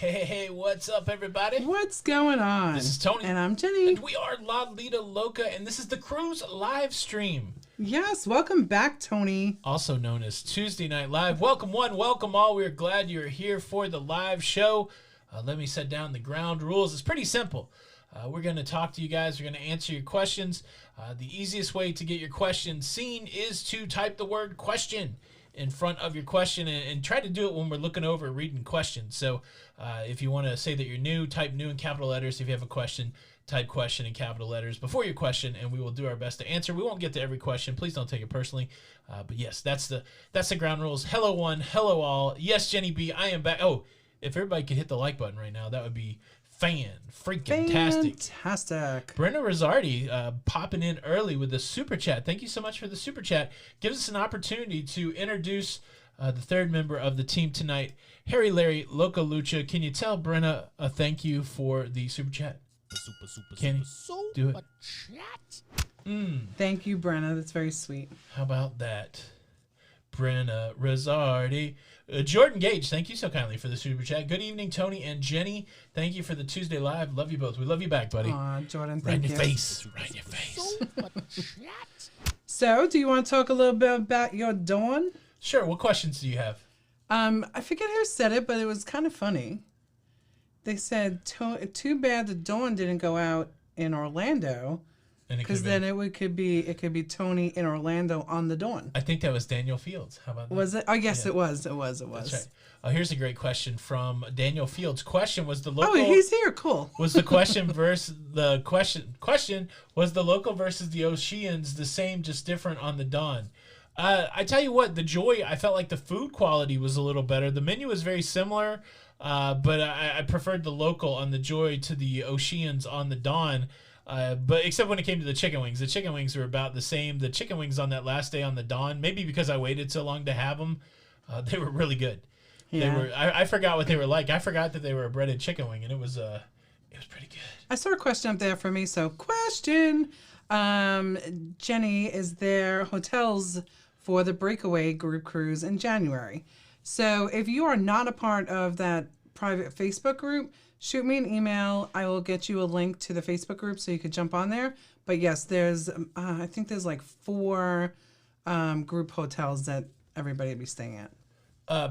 Hey, what's up, everybody? What's going on? This is Tony. And I'm Jenny. And we are Lido, Loca, and this is the cruise live stream. Yes, welcome back, Tony. Also known as Tuesday Night Live. Welcome one, welcome all. We're glad you're here for the live show. Let me set down the ground rules. It's pretty simple. We're going to talk to you guys. We're going to answer your questions. The easiest way to get your question seen is to type the word question in front of your question and try to do it when we're looking over reading questions. So if you want to say that you're new, type new in capital letters. If you have a question, type question in capital letters before your question, and we will do our best to answer. We won't get to every question. Please don't take it personally. But yes, that's the ground rules. Hello one, hello all. Yes, Jenny B, I am back. Oh, if everybody could hit the like button right now, that would be fantastic. Brenna Rosardi popping in early with the super chat. Thank you so much for the super chat. Gives us an opportunity to introduce the third member of the team tonight, Harry Larry Loca Lucha. Can you tell Brenna a thank you for the super chat? Can you do it? Thank you, Brenna. That's very sweet. How about that? Brenna Rosardi. Jordan Gage, thank you so kindly for the super chat. Good evening, Tony and Jenny. Thank you for the Tuesday Live. Love you both. We love you back, buddy. Aw, Jordan, right in thank your you. face. Right in your face. So, do you want to talk a little bit about your dawn? Sure. What questions do you have? I forget who said it, but it was kind of funny. They said, too bad the dawn didn't go out in Orlando. Because then it could be Tony in Orlando on the dawn. I think that was Daniel Fields. How about that? Was it? Oh, yes, yeah. It was. That's right. Here's a great question from Daniel Fields. Question was the local. Oh, he's here. Cool. Was the question versus the question? Question was the local versus the Oceans the same, just different on the dawn? I tell you what, the Joy. I felt like the food quality was a little better. The menu was very similar, but I preferred the local on the Joy to the Oceans on the dawn. But except when it came to the chicken wings were about the same. The chicken wings on that last day on the dawn, maybe because I waited so long to have them, they were really good. Yeah. They were. I forgot what they were like. I forgot that they were a breaded chicken wing, and it was pretty good. I saw a question up there for me. So question, Jenny, is there hotels for the breakaway group cruise in January? So if you are not a part of that private Facebook group, shoot me an email. I will get you a link to the Facebook group so you could jump on there. But yes, there's, I think there's like 4 group hotels that everybody will be staying at.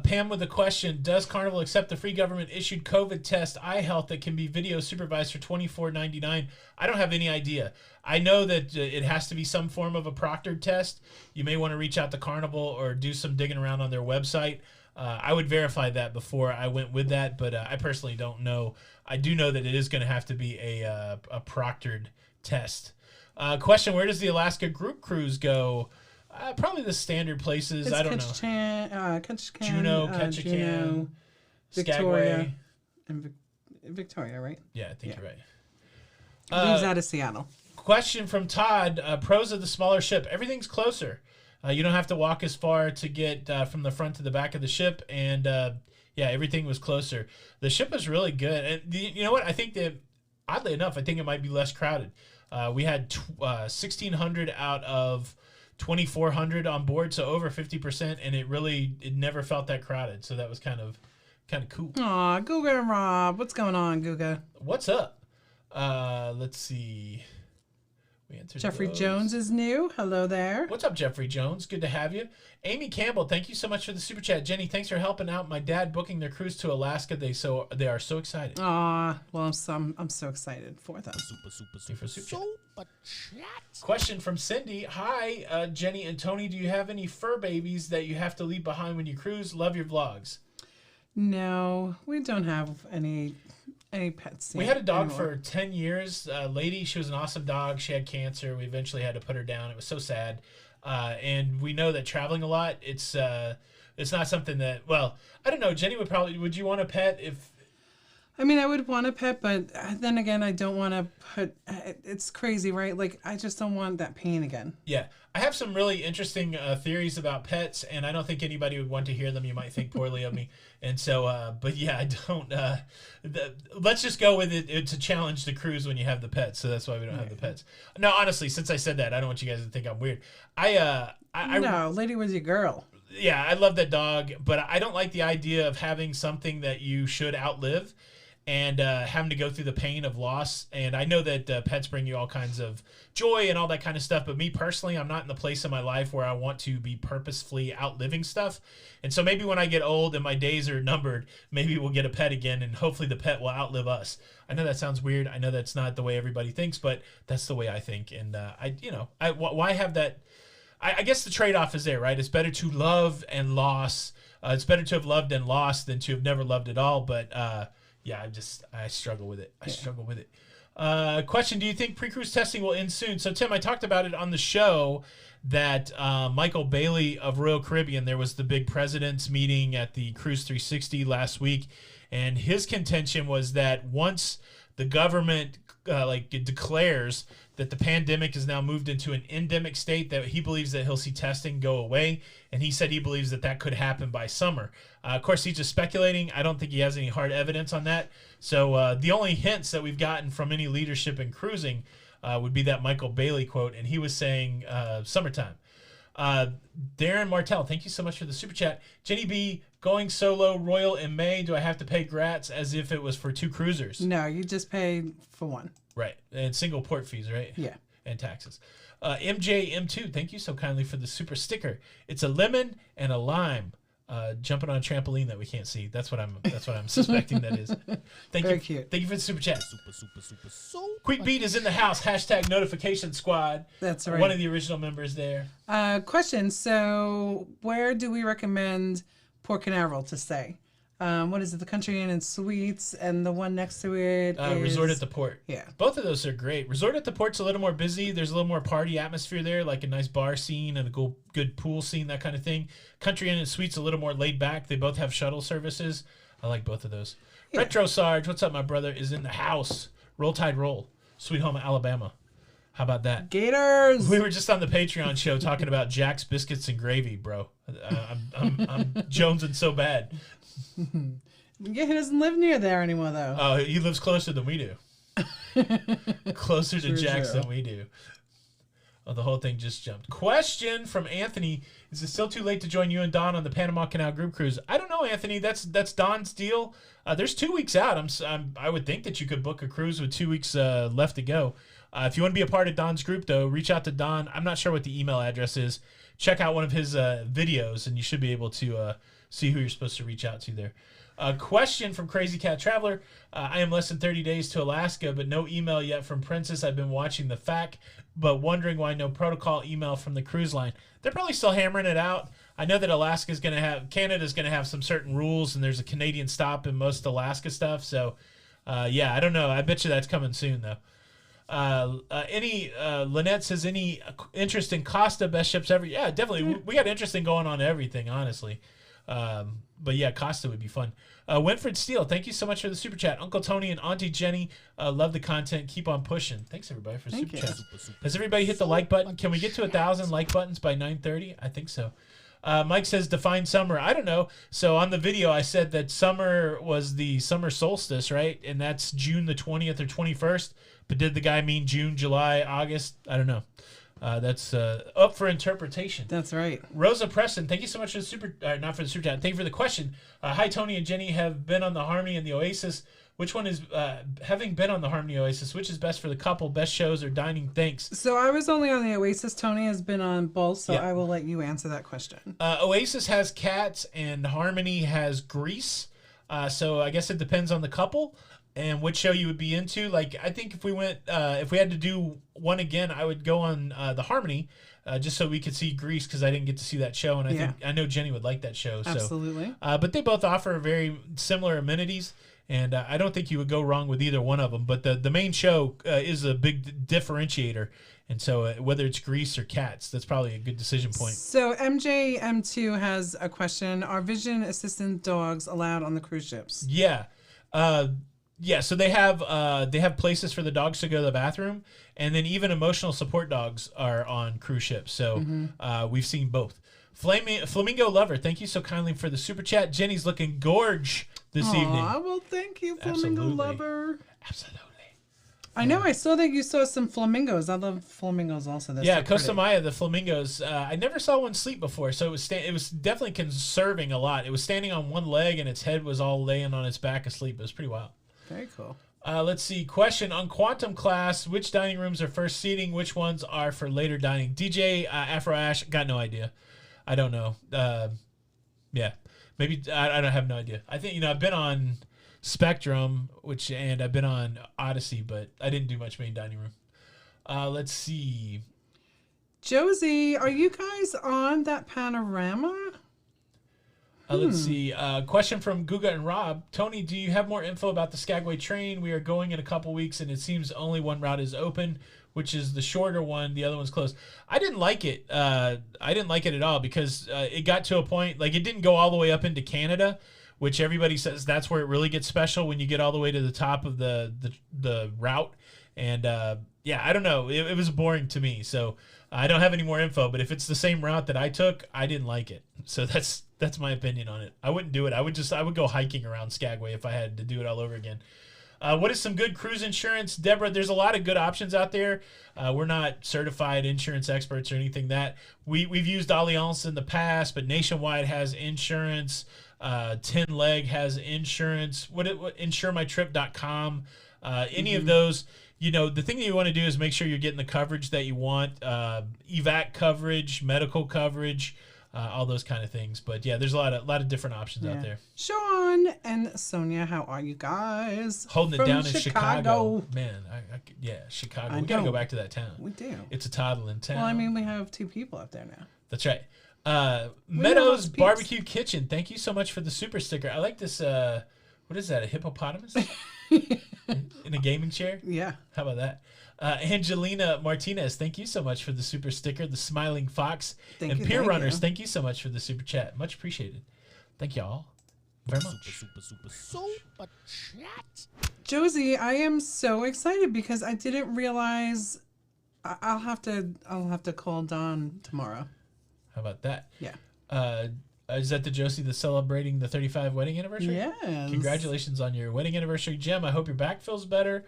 Pam with a question. Does Carnival accept the free government-issued COVID test iHealth that can be video supervised for $24.99? I don't have any idea. I know that it has to be some form of a proctored test. You may want to reach out to Carnival or do some digging around on their website. I would verify that before I went with that, but I personally don't know. I do know that it is going to have to be a proctored test. Question, where does the Alaska group cruise go? Probably the standard places. It's I don't know. Ketchikan, Juneau, Ketchikan, Victoria, and Victoria, right? Yeah, I think you're right. Leaves out of Seattle. Question from Todd. Pros of the smaller ship. Everything's closer. You don't have to walk as far to get from the front to the back of the ship, and everything was closer. The ship was really good, and you know what? I think that, oddly enough, I think it might be less crowded. We had 1,600 out of 2,400 on board, so over 50%, and it never felt that crowded. So that was kind of cool. Aw, Guga and Rob, what's going on, Guga? What's up? Let's see. Jeffrey Jones is new. Hello there. What's up, Jeffrey Jones? Good to have you. Amy Campbell, thank you so much for the super chat. Jenny, thanks for helping out my dad booking their cruise to Alaska. They are so excited. Aw, well, I'm so excited for them. Super chat. Question from Cindy. Hi, Jenny and Tony. Do you have any fur babies that you have to leave behind when you cruise? Love your vlogs. No, we don't have any pets. We had a dog for 10 years. Lady, she was an awesome dog. She had cancer. We eventually had to put her down. It was so sad. And we know that traveling a lot, it's not something that, well, I don't know. Jenny would you want a pet if? I mean, I would want a pet, but then again, I don't want to it's crazy, right? Like, I just don't want that pain again. Yeah. I have some really interesting theories about pets, and I don't think anybody would want to hear them. You might think poorly of me. And so, but yeah, I don't, let's just go with it to challenge the cruise when you have the pets. So that's why we don't have the pets. No, honestly, since I said that, I don't want you guys to think I'm weird. No, Lady was your girl. yeah, I love that dog, but I don't like the idea of having something that you should outlive and having to go through the pain of loss. And I know that pets bring you all kinds of joy and all that kind of stuff, but me personally, I'm not in the place in my life where I want to be purposefully outliving stuff. And so maybe when I get old and my days are numbered, maybe we'll get a pet again, and hopefully the pet will outlive us. I know that sounds weird. I know that's not the way everybody thinks, but that's the way I think. And why have that? I guess the trade-off is there, right? It's better to love and loss. It's better to have loved and lost than to have never loved at all. But yeah, I struggle with it. I struggle with it. Question: do you think pre-cruise testing will end soon? So Tim, I talked about it on the show that Michael Bailey of Royal Caribbean, there was the big president's meeting at the Cruise 360 last week, and his contention was that once the government declares that the pandemic has now moved into an endemic state, that he believes that he'll see testing go away, and he said he believes that that could happen by summer. Of course, he's just speculating. I don't think he has any hard evidence on that. So the only hints that we've gotten from any leadership in cruising would be that Michael Bailey quote, and he was saying summertime. Darren Martell, thank you so much for the super chat. Jenny B, going solo Royal in May, do I have to pay grats as if it was for 2 cruisers? No, you just pay for one. Right, and single port fees, right? Yeah. And taxes. MJM2, thank you so kindly for the super sticker. It's a lemon and a lime jumping on a trampoline that we can't see. That's what I'm suspecting that is. Very cute. Thank you for the super chat. Super. Quick Beat is in the house. # notification squad. That's right. One of the original members there. Question. So where do we recommend Port Canaveral to stay? What is it? The Country Inn and Suites, and the one next to it is... Resort at the Port. Yeah. Both of those are great. Resort at the Port's a little more busy. There's a little more party atmosphere there, like a nice bar scene and a good pool scene, that kind of thing. Country Inn and Suites a little more laid back. They both have shuttle services. I like both of those. Yeah. Retro Sarge, what's up, my brother, is in the house. Roll Tide Roll. Sweet Home Alabama. How about that? Gators! We were just on the Patreon show talking about Jack's Biscuits and Gravy, bro. I'm jonesing so bad. Yeah, he doesn't live near there anymore, though. Oh, he lives closer than we do. Closer to Jack's than we do. Oh, the whole thing just jumped. Question from Anthony: is it still too late to join you and Don on the Panama Canal group cruise? I don't know, Anthony. That's Don's deal. There's 2 weeks out. I would think that you could book a cruise with 2 weeks left to go. If you want to be a part of Don's group, though, reach out to Don. I'm not sure what the email address is. Check out one of his videos, and you should be able to see who you're supposed to reach out to there. A question from Crazy Cat Traveler. I am less than 30 days to Alaska, but no email yet from Princess. I've been watching the FAQ, but wondering why no protocol email from the cruise line. They're probably still hammering it out. I know that Canada's going to have some certain rules, and there's a Canadian stop in most Alaska stuff. So, yeah, I don't know. I bet you that's coming soon, though. Lynette says, any interest in Costa, best ships ever? Yeah, definitely. We got interesting going on everything, honestly. But yeah, Costa would be fun. Winfred Steele, thank you so much for the super chat. Uncle Tony and Auntie Jenny, love the content. Keep on pushing. Thanks everybody for the super chat. Has everybody hit the like button? Can we get to 1,000 like buttons by 9:30? I think so. Mike says define summer. I don't know. So on the video, I said that summer was the summer solstice, right? And that's June the 20th or 21st. But did the guy mean June, July, August? I don't know. That's up for interpretation. That's right. Rosa Preston, thank you so much for the super, not for the super chat. Thank you for the question. Hi, Tony and Jenny have been on the Harmony and the Oasis. Which one is, having been on the Harmony Oasis, which is best for the couple, best shows or dining? Thanks. So I was only on the Oasis. Tony has been on both, so I will let you answer that question. Oasis has cats and Harmony has Grease. So I guess it depends on the couple and which show you would be into. Like, I think if we had to do one again, I would go on the Harmony, just so we could see Grease, because I didn't get to see that show, and I know Jenny would like that show. Absolutely. So, but they both offer very similar amenities, and I don't think you would go wrong with either one of them. But the main show is a big differentiator, and so whether it's Grease or Cats, that's probably a good decision point. So MJM2 has a question: are vision assistant dogs allowed on the cruise ships? Yeah. Yeah, so they have places for the dogs to go to the bathroom, and then even emotional support dogs are on cruise ships. So we've seen both. Flamingo Lover, thank you so kindly for the super chat. Jenny's looking gorge this evening. Well, thank you, Flamingo Lover. Absolutely. I know. I saw that you saw some flamingos. I love flamingos also. They're Yeah, so Costa pretty. Maya, the flamingos. I never saw one sleep before, so it was definitely conserving a lot. It was standing on one leg, and its head was all laying on its back asleep. It was pretty wild. Very cool. Let's see. Question on Quantum class: which dining rooms are first seating? Which ones are for later dining? DJ Afro Ash, got no idea. I don't know. Yeah, maybe I don't have no idea. I think I've been on Spectrum, and I've been on Odyssey, but I didn't do much main dining room. Let's see. Josie, are you guys on that panorama? Let's see. Question from Guga and Rob. Tony, do you have more info about the Skagway train? We are going in a couple weeks, and it seems only one route is open, which is the shorter one. The other one's closed. I didn't like it. I didn't like it at all because it got to a point, like it didn't go all the way up into Canada, which everybody says that's where it really gets special when you get all the way to the top of the route. And yeah, I don't know. It was boring to me. So I don't have any more info, but if it's the same route that I took, I didn't like it. So that's my opinion on it. I wouldn't do it. I would go hiking around Skagway if I had to do it all over again. What is some good cruise insurance? Deborah, there's a lot of good options out there. We're not certified insurance experts or anything that. We've used Allianz in the past, but Nationwide has insurance. 10 Leg has insurance. What insuremytrip.com. Any of those, the thing that you want to do is make sure you're getting the coverage that you want. Evac coverage, medical coverage, all those kind of things. But yeah, there's a lot of different options out there. Sean and Sonia, how are you guys? Holding From it down in Chicago. Man, Chicago. We got to go back to that town. We do. It's a toddling town. Well, I mean, we have 2 people up there now. That's right. Meadows Barbecue Kitchen. Thank you so much for the super sticker. I like this. What is that? A hippopotamus in a gaming chair? Yeah. How about that? Angelina Martinez. Thank you so much for the super sticker. The Smiling Fox and Peer Runners. Thank you so much for the super chat. Much appreciated. Thank y'all very much. Super chat. Josie, I am so excited because I didn't realize. I'll have to call Dawn tomorrow. How about that? Yeah. Is that the Josie that's celebrating the 35 wedding anniversary? Yes. Congratulations on your wedding anniversary, Jem. I hope your back feels better.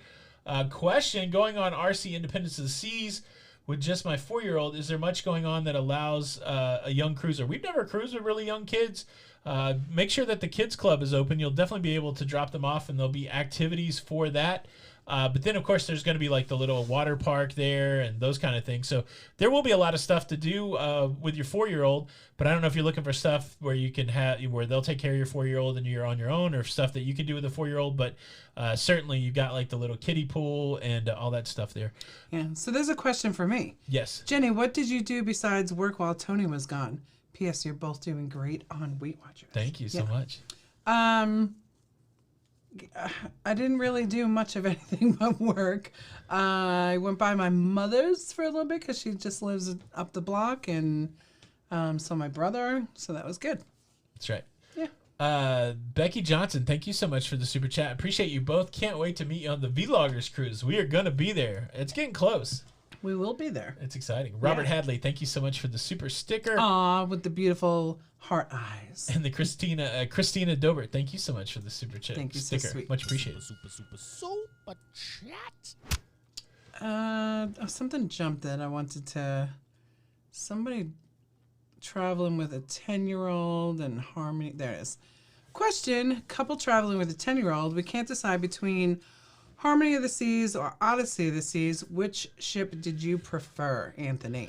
Question, going on RC Independence of the Seas with just my 4-year-old, is there much going on that allows a young cruiser? We've never cruised with really young kids. Make sure that the kids club is open. You'll definitely be able to drop them off, and there'll be activities for that. But then, of course, there's going to be like the little water park there and those kind of things. So there will be a lot of stuff to do with your 4-year-old. But I don't know if you're looking for stuff where you can where they'll take care of your 4-year-old and you're on your own, or stuff that you can do with a 4-year-old. But certainly you've got like the little kiddie pool and all that stuff there. Yeah. So there's a question for me. Yes. Jenny, what did you do besides work while Tony was gone? P.S. You're both doing great on Weight Watchers. Thank you so much. I didn't really do much of anything but work. I went by my mother's for a little bit because she just lives up the block, and saw my brother, so that was good. That's right. Yeah. Becky Johnson, thank you so much for the super chat. Appreciate you both. Can't wait to meet you on the Vloggers cruise. We are going to be there. It's getting close. We will be there. It's exciting. Robert Hadley, thank you so much for the super sticker. Aw, with the beautiful heart eyes. And the Christina Dobert, thank you so much for the super chat. Thank you, sticker. so sweet. Much appreciated. Super chat. Something jumped that I wanted to. Somebody traveling with a 10-year-old and Harmony. There it is. Question: couple traveling with a 10-year-old. We can't decide between Harmony of the Seas or Odyssey of the Seas. Which ship did you prefer, Anthony?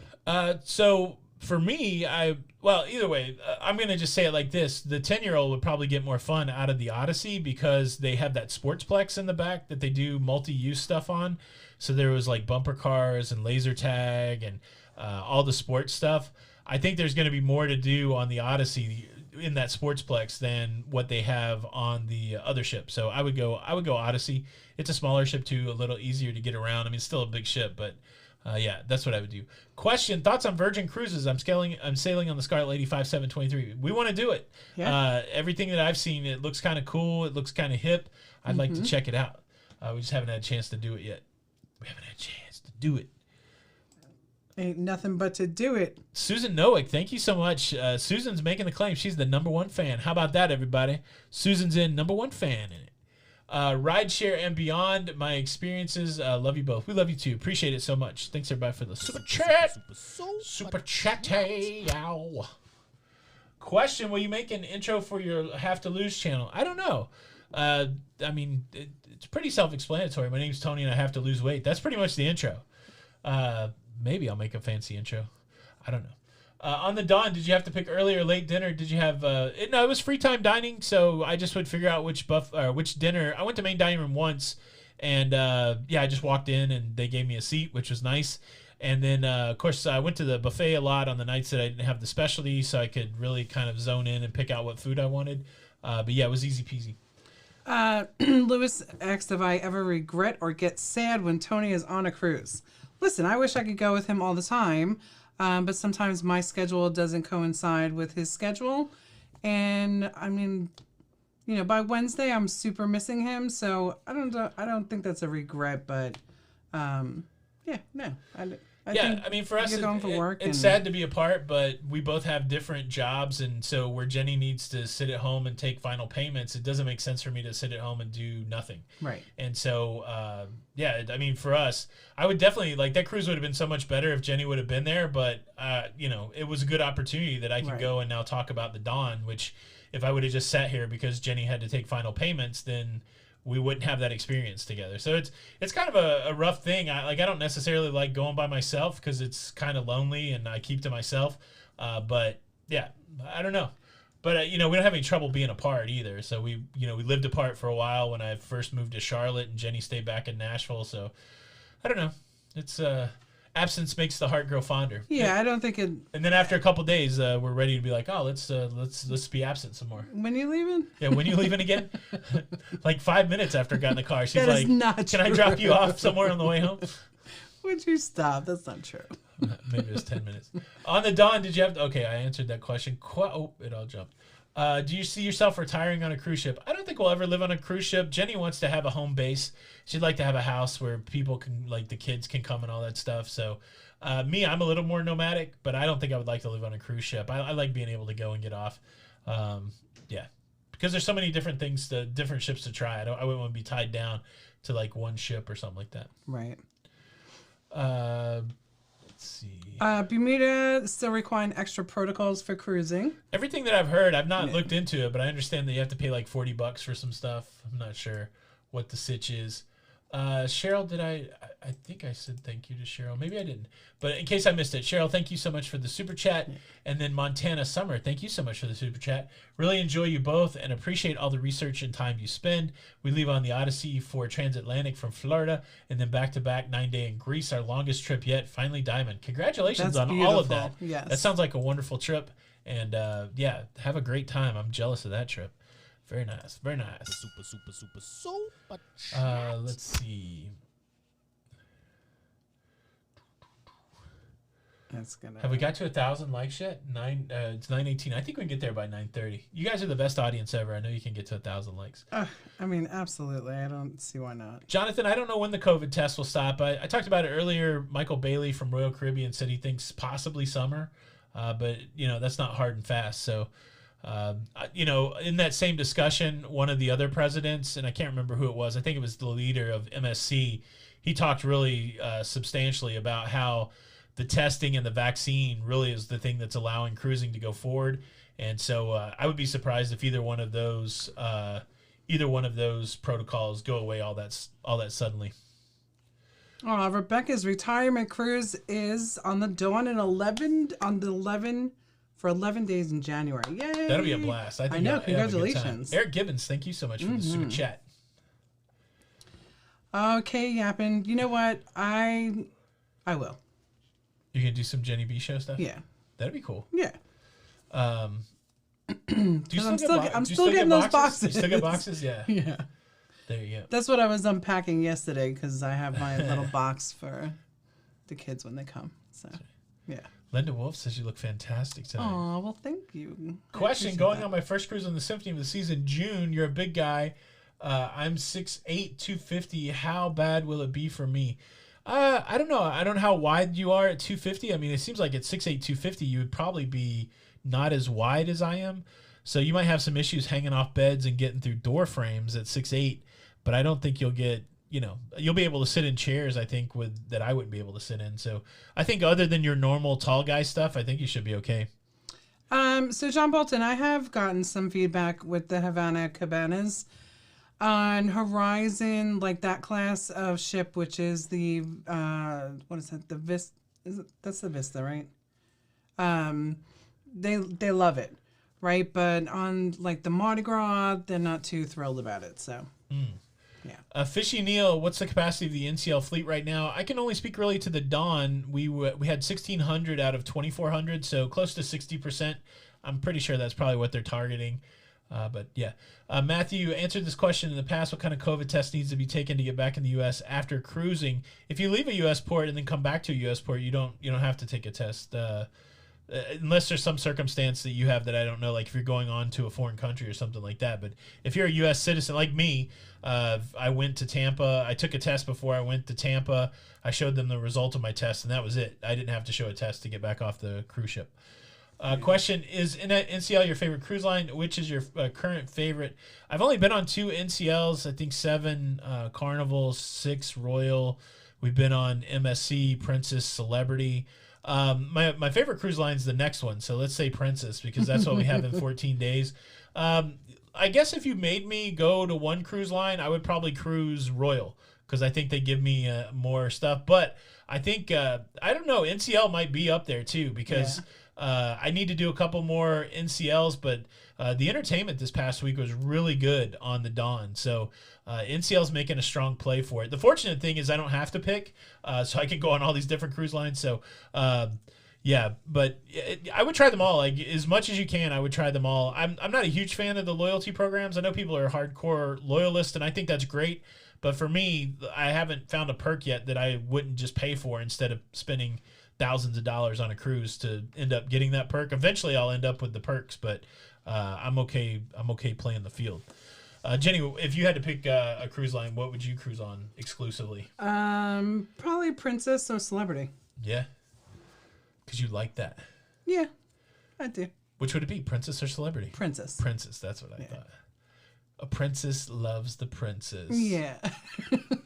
So for me, either way, I'm going to just say it like this. The 10-year-old would probably get more fun out of the Odyssey because they have that sportsplex in the back that they do multi-use stuff on. So there was like bumper cars and laser tag and all the sports stuff. I think there's going to be more to do on the Odyssey in that sportsplex than what they have on the other ship. So I would go Odyssey. It's a smaller ship too, a little easier to get around. I mean, it's still a big ship, but yeah, that's what I would do. Question: thoughts on Virgin Cruises? I'm sailing on the Scarlet Lady 5723. We want to do it. Yeah. Everything that I've seen, it looks kind of cool. It looks kind of hip. I'd like to check it out. We just haven't had a chance to do it yet. We haven't had a chance to do it. Ain't nothing but to do it. Susan Nowick, thank you so much. Susan's making the claim she's the #1 fan. How about that, everybody? Susan's in #1 fan in it. Rideshare and beyond, my experiences. Love you both. We love you too. Appreciate it so much. Thanks everybody for the super chat. Super chat. Ow. Question: will you make an intro for your Have to Lose channel? I don't know. I mean, it's pretty self-explanatory. My name's Tony and I have to lose weight. That's pretty much the intro. Maybe I'll make a fancy intro. I don't know. On the Dawn, did you have to pick early or late dinner? Did you have no, it was free time dining, so I just would figure out which dinner. I went to main dining room once, and yeah, I just walked in and they gave me a seat, which was nice. And then of course I went to the buffet a lot on the nights that I didn't have the specialty, so I could really kind of zone in and pick out what food I wanted. But yeah, it was easy peasy. Lewis asked if I ever regret or get sad when Tony is on a cruise. Listen, I wish I could go with him all the time. But sometimes my schedule doesn't coincide with his schedule. And I mean, you know, by Wednesday I'm super missing him. So I don't think that's a regret, but yeah, no. I mean, for us, it's sad to be apart, but we both have different jobs, and so where Jenny needs to sit at home and take final payments, it doesn't make sense for me to sit at home and do nothing. Right. And so, yeah, I mean, for us, I would definitely, like, that cruise would have been so much better if Jenny would have been there, but, you know, it was a good opportunity that I could go and now talk about the Dawn, which if I would have just sat here because Jenny had to take final payments, then we wouldn't have that experience together. So it's kind of a rough thing. I don't necessarily like going by myself because it's kind of lonely and I keep to myself. But yeah, I don't know. But you know, we don't have any trouble being apart either. So we lived apart for a while when I first moved to Charlotte, and Jenny stayed back in Nashville. So I don't know. It's absence makes the heart grow fonder. Yeah, I don't think it. And then after a couple days, we're ready to be like, oh, let's be absent some more. When you leaving? Yeah, when you leaving again? Like 5 minutes after I got in the car, she's that like, is not "Can true. I drop you off somewhere on the way home?" Would you stop? That's not true. Maybe it was 10 minutes. On the Dawn, did you have? Okay, I answered that question. Oh, it all jumped. Do you see yourself retiring on a cruise ship? I don't think we'll ever live on a cruise ship. Jenny wants to have a home base. She'd like to have a house where people can, like the kids can come and all that stuff. So me, I'm a little more nomadic, but I don't think I would like to live on a cruise ship. I like being able to go and get off. Yeah, because there's so many different things, different ships to try. I wouldn't want to be tied down to like one ship or something like that. Right. Let's see. Bermuda still requiring extra protocols for cruising. Everything that I've heard, I've not looked into it, but I understand that you have to pay like $40 for some stuff. I'm not sure what the sitch is. Cheryl, I think I said thank you to Cheryl. Maybe I didn't. But in case I missed it, Cheryl, thank you so much for the super chat. Yeah. And then Montana Summer, thank you so much for the super chat. Really enjoy you both and appreciate all the research and time you spend. We leave on the Odyssey for transatlantic from Florida and then back-to-back 9-day in Greece, our longest trip yet. Finally Diamond. Congratulations on all of that. Yes. That sounds like a wonderful trip. And yeah, have a great time. I'm jealous of that trip. Very nice. Very nice. Super chat. Let's see. That's gonna. Have we got to 1,000 likes yet? It's 9:18. I think we can get there by 9:30. You guys are the best audience ever. I know you can get to 1,000 likes. I mean, absolutely. I don't see why not. Jonathan, I don't know when the COVID test will stop. I talked about it earlier. Michael Bailey from Royal Caribbean said he thinks possibly summer, but you know that's not hard and fast. So. You know, in that same discussion, one of the other presidents, and I can't remember who it was, I think it was the leader of MSC, he talked really substantially about how the testing and the vaccine really is the thing that's allowing cruising to go forward. And so I would be surprised if either one of those protocols go away all that suddenly. Oh, Rebecca's retirement cruise is on the Dawn for 11 days in January. Yay! That'll be a blast. I know. Congratulations. Eric Gibbons, thank you so much for the super chat. Okay, Yappin. You know what? I will. You're going to do some Jenny B show stuff? Yeah. That'd be cool. Yeah. I'm still getting those boxes. You still get boxes? Yeah. Yeah. There you go. That's what I was unpacking yesterday because I have my little box for the kids when they come. So, yeah. Linda Wolf says you look fantastic tonight. Oh, well, thank you. Question, going on my first cruise on the Symphony of the Season, June, you're a big guy. I'm 6'8", 250. How bad will it be for me? I don't know. I don't know how wide you are at 250. I mean, it seems like at 6'8", 250, you would probably be not as wide as I am. So you might have some issues hanging off beds and getting through door frames at 6'8". but I don't think you'll get, you'll be able to sit in chairs, I think, that I wouldn't be able to sit in. So I think other than your normal tall guy stuff, I think you should be okay. So John Bolton, I have gotten some feedback with the Havana Cabanas on Horizon, like that class of ship, which is the, what is that? The Vista, that's the Vista, right? They love it, right? But on like the Mardi Gras, they're not too thrilled about it. So, yeah. Fishy Neil, what's the capacity of the NCL fleet right now? I can only speak really to the Dawn. We had 1,600 out of 2,400, so close to 60%. I'm pretty sure that's probably what they're targeting. But yeah, Matthew answered this question in the past. What kind of COVID test needs to be taken to get back in the U.S. after cruising? If you leave a U.S. port and then come back to a U.S. port, you don't have to take a test. Unless there's some circumstance that you have that I don't know, like if you're going on to a foreign country or something like that. But if you're a U.S. citizen like me, I went to Tampa. I took a test before I went to Tampa. I showed them the result of my test, and that was it. I didn't have to show a test to get back off the cruise ship. Question, is NCL your favorite cruise line? Which is your current favorite? I've only been on 2 NCLs, I think 7 Carnival, 6 Royal. We've been on MSC, Princess, Celebrity. My favorite cruise line is the next one, so let's say Princess, because that's what we have in 14 days. I guess if you made me go to one cruise line, I would probably cruise Royal, because I think they give me more stuff. But I think, I don't know, NCL might be up there too, because I need to do a couple more NCLs, but the entertainment this past week was really good on the Dawn. So NCL's making a strong play for it. The fortunate thing is I don't have to pick, so I can go on all these different cruise lines. So yeah, but I would try them all. Like, as much as you can, I would try them all. I'm not a huge fan of the loyalty programs. I know people are hardcore loyalists, and I think that's great. But for me, I haven't found a perk yet that I wouldn't just pay for instead of spending thousands of dollars on a cruise to end up getting that perk. Eventually, I'll end up with the perks, but I'm okay. I'm okay playing the field. Jenny, if you had to pick a cruise line, what would you cruise on exclusively? Probably Princess or Celebrity. Yeah, because you like that. Yeah, I do. Which would it be, Princess or Celebrity? Princess. Princess. That's what I thought. A princess loves the princess. Yeah.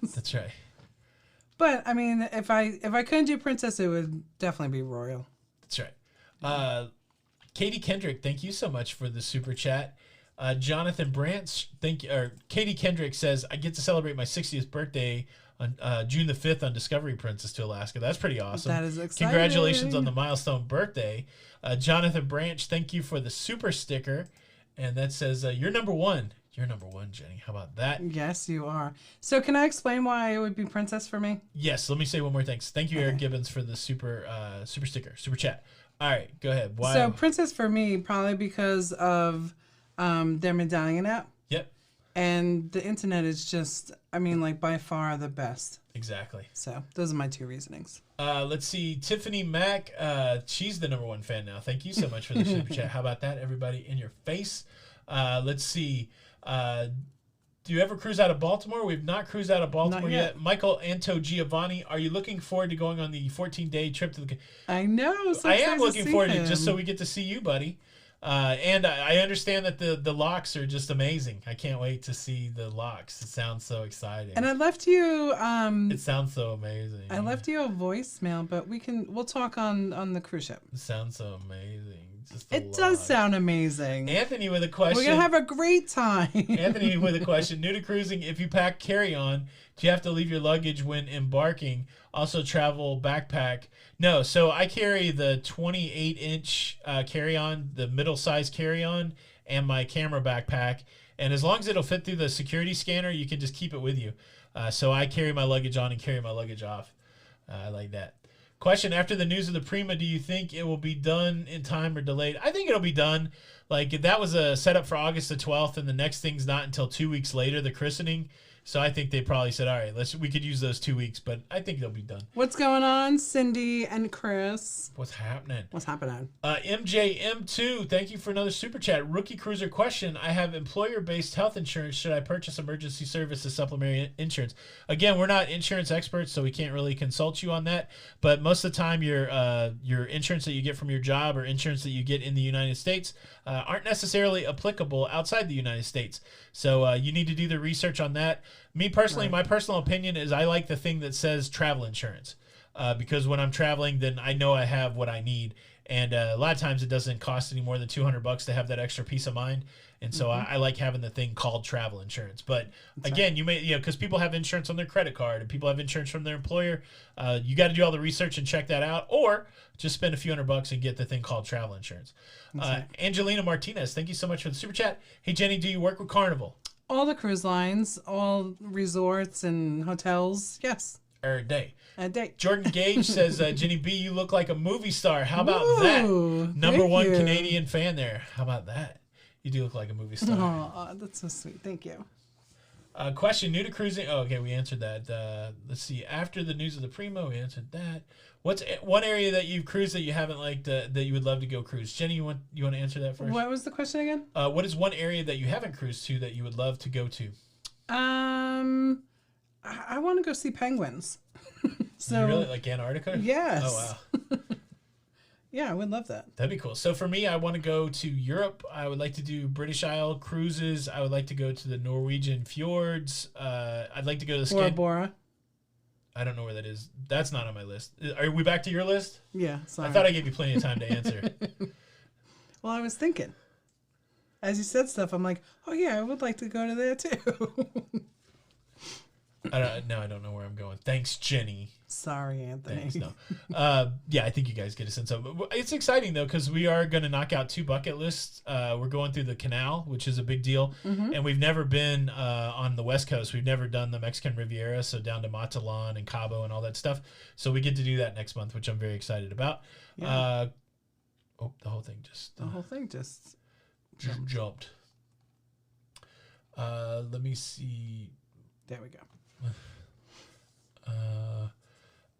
That's right. But I mean, if I couldn't do Princess, it would definitely be Royal. That's right. Katie Kendrick, thank you so much for the super chat. Jonathan Branch, Katie Kendrick says, I get to celebrate my 60th birthday on June the 5th on Discovery Princess to Alaska. That's pretty awesome. That is exciting. Congratulations on the milestone birthday. Jonathan Branch, thank you for the super sticker. And that says, you're number one. You're number one, Jenny. How about that? Yes, you are. So can I explain why it would be Princess for me? Yes. Let me say one more thing. Thank you, Eric Gibbons, for the super sticker, super chat. All right, go ahead. Why? So Princess for me, probably because of their medallion app. Yep. And the internet is just, I mean, like by far the best. Exactly. So those are my 2 reasonings. Let's see. Tiffany Mack, she's the number one fan now. Thank you so much for the super chat. How about that? Everybody in your face. Let's see. Do you ever cruise out of Baltimore? We've not cruised out of Baltimore yet. Michael Anto Giovanni, are you looking forward to going on the 14-day trip to the... I know. So I am looking forward to him. it, just so we get to see you, buddy. And I understand that the locks are just amazing. I can't wait to see the locks. It sounds so exciting. And I left you... it sounds so amazing. I left you a voicemail, but we'll talk on the cruise ship. It sounds so amazing. It does sound amazing. Anthony with a question. We're going to have a great time. Anthony with a question. New to cruising, if you pack carry-on, do you have to leave your luggage when embarking? Also travel backpack? No. So I carry the 28-inch carry-on, the middle-size carry-on, and my camera backpack. And as long as it'll fit through the security scanner, you can just keep it with you. So I carry my luggage on and carry my luggage off. I like that. Question, after the news of the Prima, do you think it will be done in time or delayed? I think it'll be done. Like, that was a setup for August the 12th, and the next thing's not until 2 weeks later, the christening. So I think they probably said, all right, we could use those 2 weeks, but I think they'll be done. What's going on, Cindy and Chris? What's happening? MJM2, thank you for another super chat. Rookie cruiser question. I have employer-based health insurance. Should I purchase emergency services supplementary insurance? Again, we're not insurance experts, so we can't really consult you on that. But most of the time, your insurance that you get from your job or insurance that you get in the United States, aren't necessarily applicable outside the United States. So you need to do the research on that. Me personally, my personal opinion is I like the thing that says travel insurance because when I'm traveling, then I know I have what I need. And a lot of times it doesn't cost any more than $200 to have that extra peace of mind. And so I like having the thing called travel insurance. But again, you may, because people have insurance on their credit card and people have insurance from their employer. You got to do all the research and check that out, or just spend a few $100 and get the thing called travel insurance. Angelina Martinez, thank you so much for the super chat. Hey, Jenny, do you work with Carnival? All the cruise lines, all resorts and hotels. Yes. A day. A day. Jordan Gage says, Jenny B, you look like a movie star. How about that? Number one Canadian fan there. How about that? You do look like a movie star. Oh, that's so sweet. Thank you. Question, new to cruising. Oh, okay, we answered that. Let's see. After the news of the Primo, we answered that. What's one area that you've cruised that you haven't liked that you would love to go cruise? Jenny, you want to answer that first? What was the question again? What is one area that you haven't cruised to that you would love to go to? I want to go see penguins. So you really like Antarctica? Yes. Oh, wow. Yeah, I would love that. That'd be cool. So for me, I want to go to Europe. I would like to do British Isle cruises. I would like to go to the Norwegian fjords. I'd like to go to Bora Bora. I don't know where that is. That's not on my list. Are we back to your list? Yeah, sorry. I thought I gave you plenty of time to answer. Well, I was thinking. As you said stuff, I'm like, oh yeah, I would like to go to there too. I don't know where I'm going. Thanks, Jenny. Sorry, Anthony. Thanks, no. Yeah, I think you guys get a sense of it. It's exciting, though, because we are going to knock out 2 bucket lists. We're going through the canal, which is a big deal. And we've never been on the West Coast. We've never done the Mexican Riviera, so down to Mazatlan and Cabo and all that stuff. So we get to do that next month, which I'm very excited about. Yeah. The whole thing just... the whole thing just jumped. Let me see. There we go.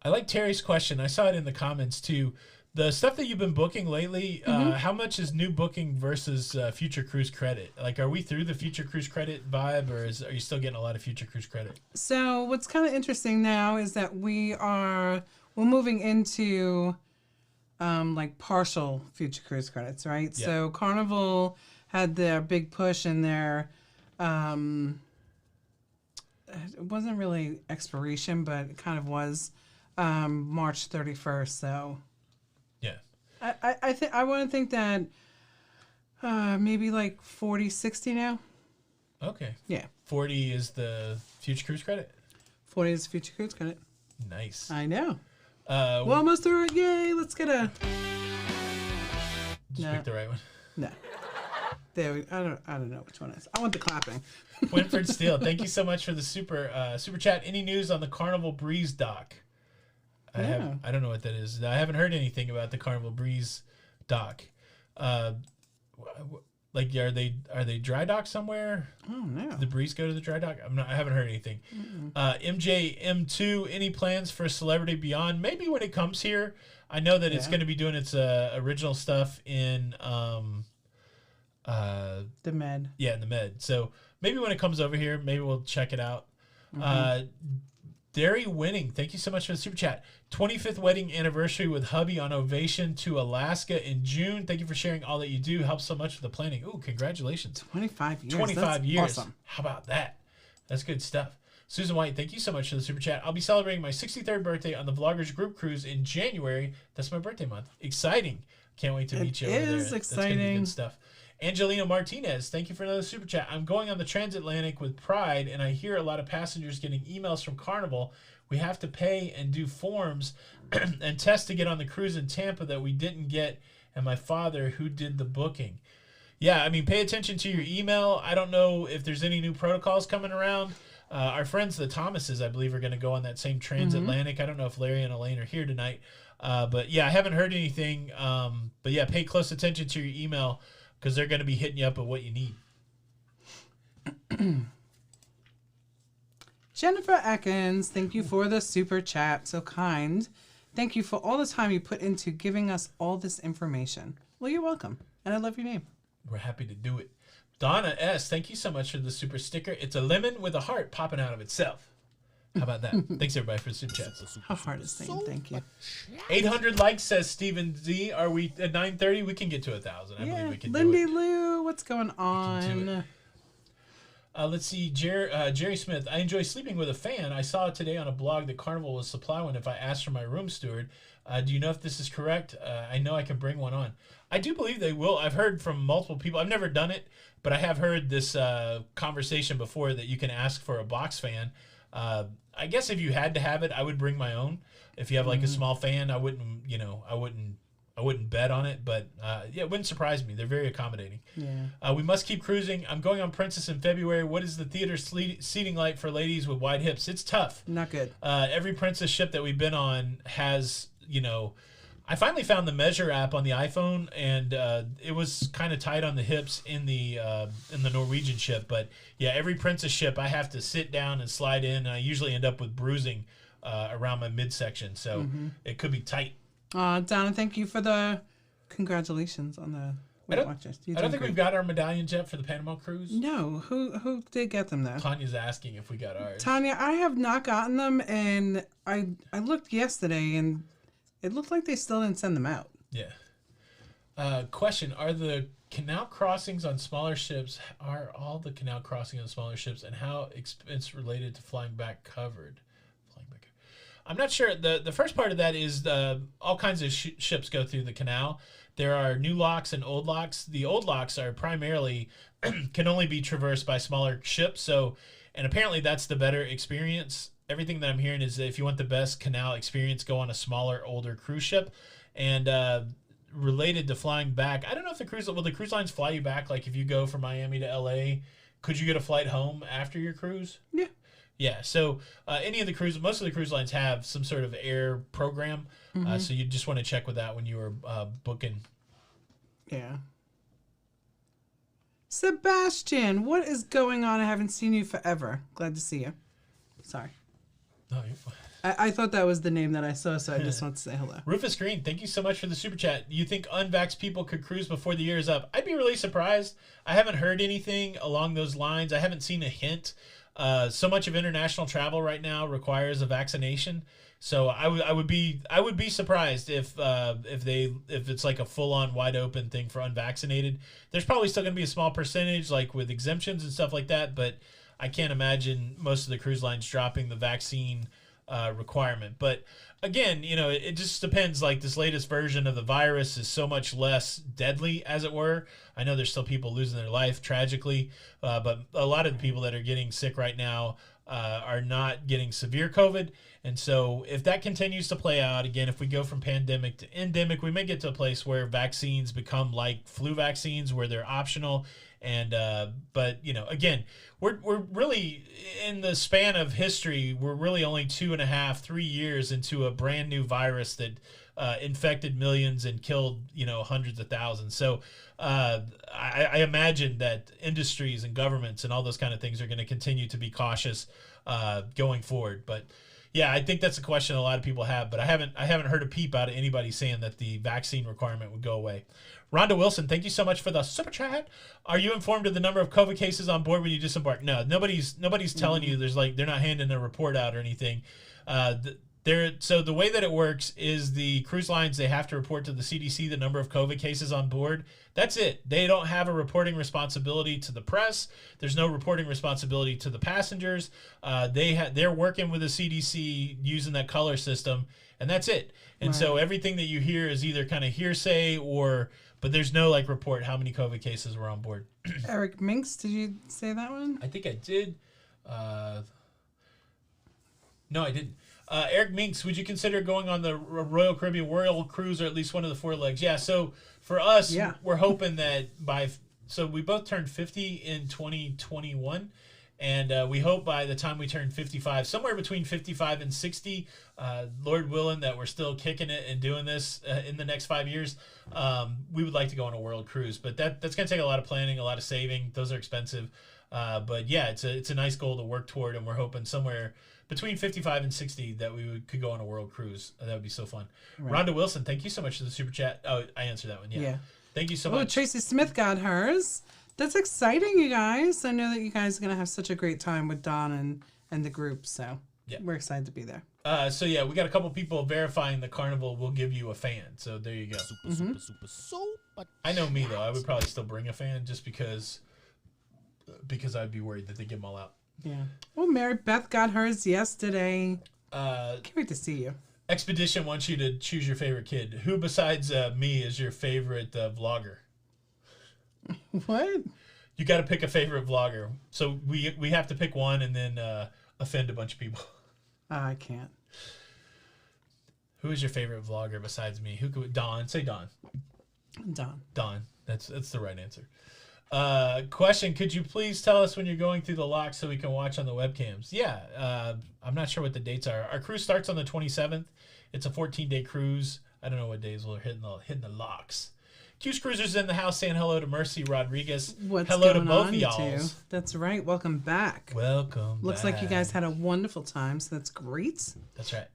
I like Terry's question. I saw it in the comments too. The stuff that you've been booking lately, how much is new booking versus future cruise credit? Like, are we through the future cruise credit vibe, or are you still getting a lot of future cruise credit? So what's kind of interesting now is that we're moving into like partial future cruise credits, right? Yeah. So Carnival had their big push in their it wasn't really expiration, but it kind of was March 31st. So yeah, I want to think that maybe like 40, 60 now. Okay. Yeah. 40 is the future cruise credit. 40 is future cruise credit. Nice. I know. We're almost through it. Yay! Let's get a. Just pick the right one. No. There, I don't know which one it is. I want the clapping. Winfred Steele, thank you so much for the super chat. Any news on the Carnival Breeze dock? I don't know what that is. I haven't heard anything about the Carnival Breeze dock. Like, are they dry docked somewhere? Oh no. Did the Breeze go to the dry dock? I haven't heard anything. MJM2, any plans for Celebrity Beyond? Maybe when it comes here. I know that it's going to be doing its original stuff in the Med. Yeah, in the Med. So maybe when it comes over here, maybe we'll check it out. Derry Winning, thank you so much for the super chat. 25th wedding anniversary with hubby on Ovation to Alaska in June. Thank you for sharing all that you do. Helps so much with the planning. Ooh, congratulations. 25 years. 25 years. Awesome. How about that? That's good stuff. Susan White, thank you so much for the super chat. I'll be celebrating my 63rd birthday on the Vloggers Group Cruise in January. That's my birthday month. Exciting. Can't wait to meet you over there. It is exciting. That's gonna be good stuff. Angelina Martinez, thank you for another super chat. I'm going on the transatlantic with Pride, and I hear a lot of passengers getting emails from Carnival. We have to pay and do forms and test to get on the cruise in Tampa that we didn't get, and my father, who did the booking. Yeah, I mean, pay attention to your email. I don't know if there's any new protocols coming around. Our friends, the Thomases, I believe, are going to go on that same transatlantic. I don't know if Larry and Elaine are here tonight. But, yeah, I haven't heard anything. But, yeah, pay close attention to your email, because they're going to be hitting you up with what you need. Jennifer Atkins, thank you for the super chat. So kind. Thank you for all the time you put into giving us all this information. Well, you're welcome. And I love your name. We're happy to do it. Donna S., thank you so much for the super sticker. It's a lemon with a heart popping out of itself. How about that? Thanks everybody for the super chats. How hard is saying thank you? 800 likes, says Steven Z. Are we at 930? We can get to 1,000. I believe we can Lindy do it. Lou, what's going on? Let's see, Jerry Smith. I enjoy sleeping with a fan. I saw today on a blog that Carnival will supply one if I ask for my room steward. Do you know if this is correct? I know I can bring one on. I do believe they will. I've heard from multiple people. I've never done it, but I have heard this conversation before that you can ask for a box fan. I guess if you had to have it, I would bring my own. If you have like a small fan, I wouldn't bet on it, but yeah, it wouldn't surprise me. They're very accommodating. Yeah. We must keep cruising. I'm going on Princess in February. What is the theater seating like for ladies with wide hips? It's tough. Not good. Every Princess ship that we've been on has, I finally found the Measure app on the iPhone, and it was kind of tight on the hips in the Norwegian ship. But yeah, every Princess ship I have to sit down and slide in, and I usually end up with bruising around my midsection, so it could be tight. Donna, thank you for the congratulations on the Weight Watchers. I don't think we've got our medallions yet for the Panama cruise. No, who did get them though? Tanya's asking if we got ours. Tanya, I have not gotten them, and I looked yesterday, and it looked like they still didn't send them out. Yeah. Question: are the canal crossings on smaller ships? Are all the canal crossings on smaller ships, and how expense related to flying back covered? I'm not sure. The first part of that is all kinds of ships go through the canal. There are new locks and old locks. The old locks are primarily can only be traversed by smaller ships. So, and apparently that's the better experience. Everything that I'm hearing is that if you want the best canal experience, go on a smaller, older cruise ship. And related to flying back, I don't know if the cruise lines fly you back? Like if you go from Miami to LA, could you get a flight home after your cruise? Yeah. Yeah, so most of the cruise lines have some sort of air program, so you just want to check with that when you are booking. Yeah. Sebastian, what is going on? I haven't seen you forever. Glad to see you. Sorry. Oh, you're fine. I thought that was the name that I saw, so I just want to say hello. Rufus Green, thank you so much for the super chat. You think unvaxxed people could cruise before the year is up? I'd be really surprised. I haven't heard anything along those lines. I haven't seen a hint. So much of international travel right now requires a vaccination. So I would be surprised if it's like a full on wide open thing for unvaccinated. There's probably still going to be a small percentage like with exemptions and stuff like that, but I can't imagine most of the cruise lines dropping the vaccine requirement. But again, it just depends. Like this latest version of the virus is so much less deadly, as it were. I know there's still people losing their life tragically, but a lot of the people that are getting sick right now are not getting severe COVID. And so if that continues to play out, again, if we go from pandemic to endemic, we may get to a place where vaccines become like flu vaccines, where they're optional. And but again, we're really in the span of history, we're really only 2.5-3 years into a brand new virus that infected millions and killed hundreds of thousands. So I imagine that industries and governments and all those kind of things are going to continue to be cautious going forward. But yeah, I think that's a question a lot of people have, but I haven't heard a peep out of anybody saying that the vaccine requirement would go away. Rhonda Wilson, thank you so much for the super chat. Are you informed of the number of COVID cases on board when you disembark? No, nobody's telling you. They're not handing a report out or anything. So the way that it works is the cruise lines, they have to report to the CDC the number of COVID cases on board. That's it. They don't have a reporting responsibility to the press. There's no reporting responsibility to the passengers. They're working with the CDC using that color system, and that's it. And so everything that you hear is either kind of hearsay but there's no report how many COVID cases were on board. Eric Minks, did you say that one? I think I did. No, I didn't. Eric Minks, would you consider going on the Royal Caribbean World Cruise or at least one of the 4 legs? Yeah, so for us, we're hoping that so we both turned 50 in 2021, and we hope by the time we turn 55, somewhere between 55 and 60, Lord willing that we're still kicking it and doing this in the next 5 years, we would like to go on a world cruise. But that's going to take a lot of planning, a lot of saving. Those are expensive. But yeah, it's a nice goal to work toward, and we're hoping somewhere between 55 and 60 that we could go on a world cruise. That would be so fun. Right. Rhonda Wilson, thank you so much for the super chat. Oh, I answered that one. Yeah. Thank you so much. Tracy Smith got hers. That's exciting, you guys. I know that you guys are going to have such a great time with Don and the group. So we're excited to be there. So yeah, we got a couple people verifying the Carnival will give you a fan. So there you go. Super. I know me though. I would probably still bring a fan just because I'd be worried that they give them all out. Yeah. Well, Mary Beth got hers yesterday. Can't wait to see you. Expedition wants you to choose your favorite kid. Who besides me is your favorite vlogger? What? You got to pick a favorite vlogger. So we have to pick one and then offend a bunch of people. I can't. Who is your favorite vlogger besides me? Who could Dawn? Say Dawn. Dawn. That's the right answer. Question: could you please tell us when you're going through the locks so we can watch on the webcams? Yeah. I'm not sure what the dates are. Our cruise starts on the 27th. It's a 14-day cruise. I don't know what days we're hitting the locks. Q's Cruisers in the house saying hello to Mercy Rodriguez. Hello to both of y'all. That's right. Welcome back. Looks like you guys had a wonderful time, so that's great. That's right.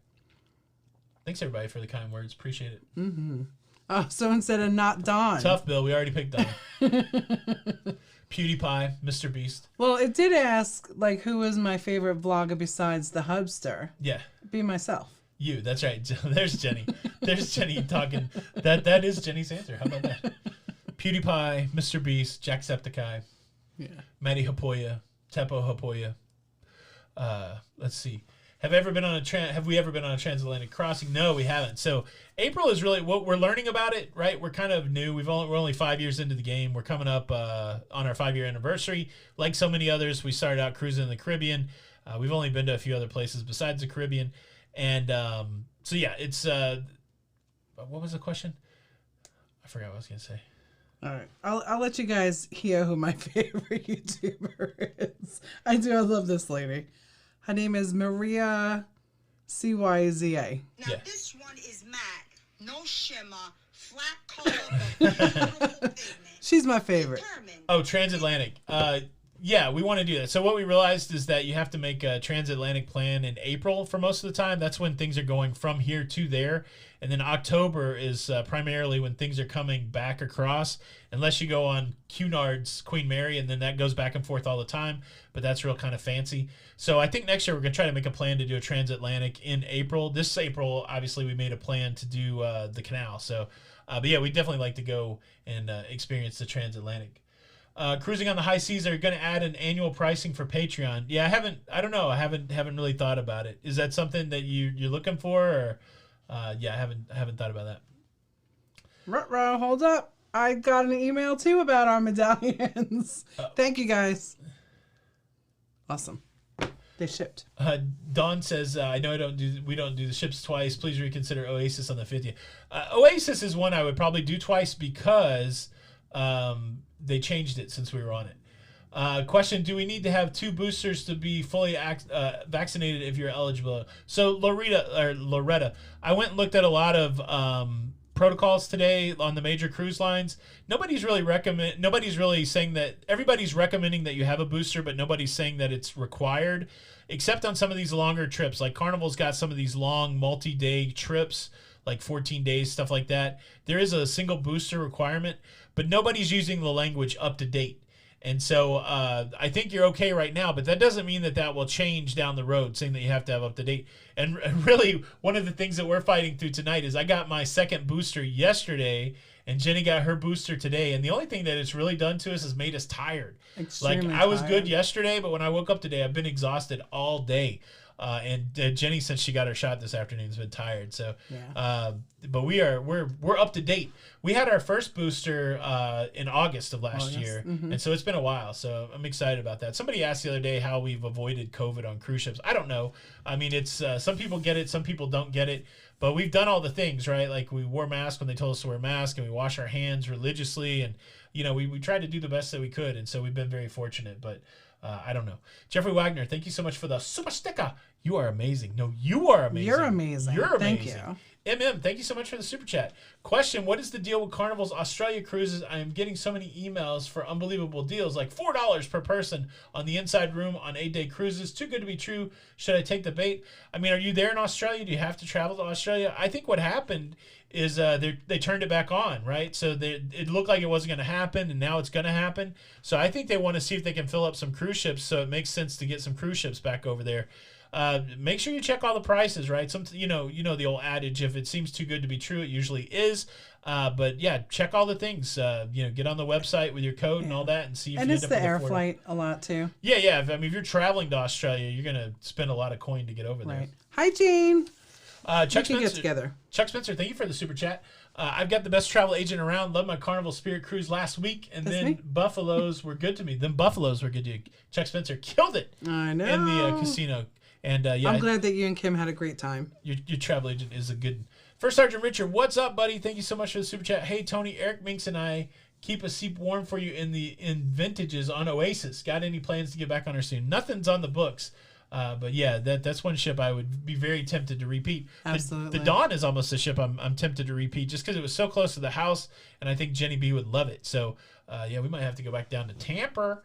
Thanks, everybody, for the kind words. Appreciate it. Mm-hmm. Oh, so instead of not Dawn. Tough, Bill. We already picked Dawn. PewDiePie, Mr. Beast. Well, it did ask, like, who was my favorite vlogger besides the Hubster? Yeah. Be myself. You, that's right. There's Jenny. There's Jenny talking. That is Jenny's answer. How about that? PewDiePie, Mr. Beast, Jacksepticeye, Matty Hapoya, Teppo Hapoya. Let's see. Have we ever been on a transatlantic crossing? No, we haven't. So April is really what we're learning about it, right? We're kind of new. We're only 5 years into the game. We're coming up on our 5-year anniversary. Like so many others, we started out cruising in the Caribbean. We've only been to a few other places besides the Caribbean. And so yeah, it's what was the question? I forgot what I was gonna say. All right, I'll let you guys hear who my favorite YouTuber is. I love this lady. Her name is Maria CYZA. Now this one is matte, no shimmer, flat color. She's my favorite. Oh, transatlantic. Yeah, we want to do that. So what we realized is that you have to make a transatlantic plan in April for most of the time. That's when things are going from here to there. And then October is primarily when things are coming back across, unless you go on Cunard's Queen Mary, and then that goes back and forth all the time. But that's real kind of fancy. So I think next year we're going to try to make a plan to do a transatlantic in April. This April, obviously, we made a plan to do the canal. So, but yeah, we'd definitely like to go and experience the transatlantic. Cruising on the high seas are going to add an annual pricing for Patreon. Yeah, I don't know. I haven't really thought about it. Is that something that you're looking for, or yeah, I haven't thought about that. Ruh-roh, hold up. I got an email too about our medallions. Thank you guys. Awesome. They shipped. Dawn says, I know we don't do the ships twice. Please reconsider Oasis on the 50th. Oasis is one I would probably do twice because they changed it since we were on it. Question: do we need to have 2 boosters to be fully vaccinated if you're eligible? So Loretta, I went and looked at a lot of protocols today on the major cruise lines. Nobody's really saying that. Everybody's recommending that you have a booster, but nobody's saying that it's required, except on some of these longer trips. Like Carnival's got some of these long multi-day trips, like 14 days, stuff like that. There is a single booster requirement, but nobody's using the language up to date. And so I think you're okay right now, but that doesn't mean that will change down the road, saying that you have to have up to date. And really, one of the things that we're fighting through tonight is I got my second booster yesterday, and Jenny got her booster today. And the only thing that it's really done to us is made us tired. Extremely I was tired. Good yesterday, but when I woke up today, I've been exhausted all day. And Jenny, since she got her shot this afternoon, has been tired. So, yeah. But we're up to date. We had our first booster in August of last year, and so it's been a while. So I'm excited about that. Somebody asked the other day how we've avoided COVID on cruise ships. I don't know. I mean, it's some people get it, some people don't get it. But we've done all the things, right? Like we wore masks when they told us to wear masks, and we wash our hands religiously, and we tried to do the best that we could, and so we've been very fortunate. But I don't know. Jeffrey Wagner, thank you so much for the super sticker. You are amazing. No, you are amazing. You're amazing. You're amazing. Thank you. MM, thank you so much for the super chat. Question: what is the deal with Carnival's Australia cruises? I am getting so many emails for unbelievable deals, like $4 per person on the inside room on 8-day cruises. Too good to be true. Should I take the bait? I mean, are you there in Australia? Do you have to travel to Australia? I think what happened is they turned it back on, right? So it looked like it wasn't going to happen, and now it's going to happen. So I think they want to see if they can fill up some cruise ships, so it makes sense to get some cruise ships back over there. Make sure you check all the prices, right? You know the old adage, if it seems too good to be true, it usually is. But yeah, check all the things. Get on the website with your code and all that, and see if And you it's end up the with air affordable. flight a lot too. Yeah. If you're traveling to Australia, you're gonna spend a lot of coin to get over there. Right. Hi, Jean. Chuck We can get Spencer, together. Chuck Spencer, thank you for the super chat. I've got the best travel agent around. Love my Carnival Spirit cruise last week, and That's then me. Buffaloes were good to me. Then Buffaloes were good to you. Chuck Spencer killed it I know. in the casino. And I'm glad that you and Kim had a great time. your travel agent is a good. First Sergeant Richard, what's up, buddy? Thank you so much for the super chat. Hey, Tony, Eric Minks and I keep a seat warm for you in vintages on Oasis. Got any plans to get back on her soon? Nothing's on the books. But yeah, that's one ship I would be very tempted to repeat. Absolutely. The Dawn is almost a ship I'm tempted to repeat just because it was so close to the house, and I think Jenny B would love it. So yeah, we might have to go back down to Tampa.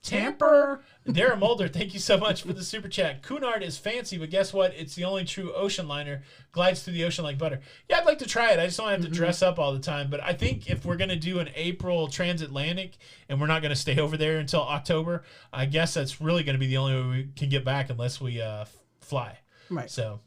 Darren Mulder, thank you so much for the super chat. Cunard is fancy, but guess what? It's the only true ocean liner. Glides through the ocean like butter. Yeah, I'd like to try it. I just don't have to dress up all the time. But I think if we're going to do an April transatlantic and we're not going to stay over there until October, I guess that's really going to be the only way we can get back unless we fly. Right. So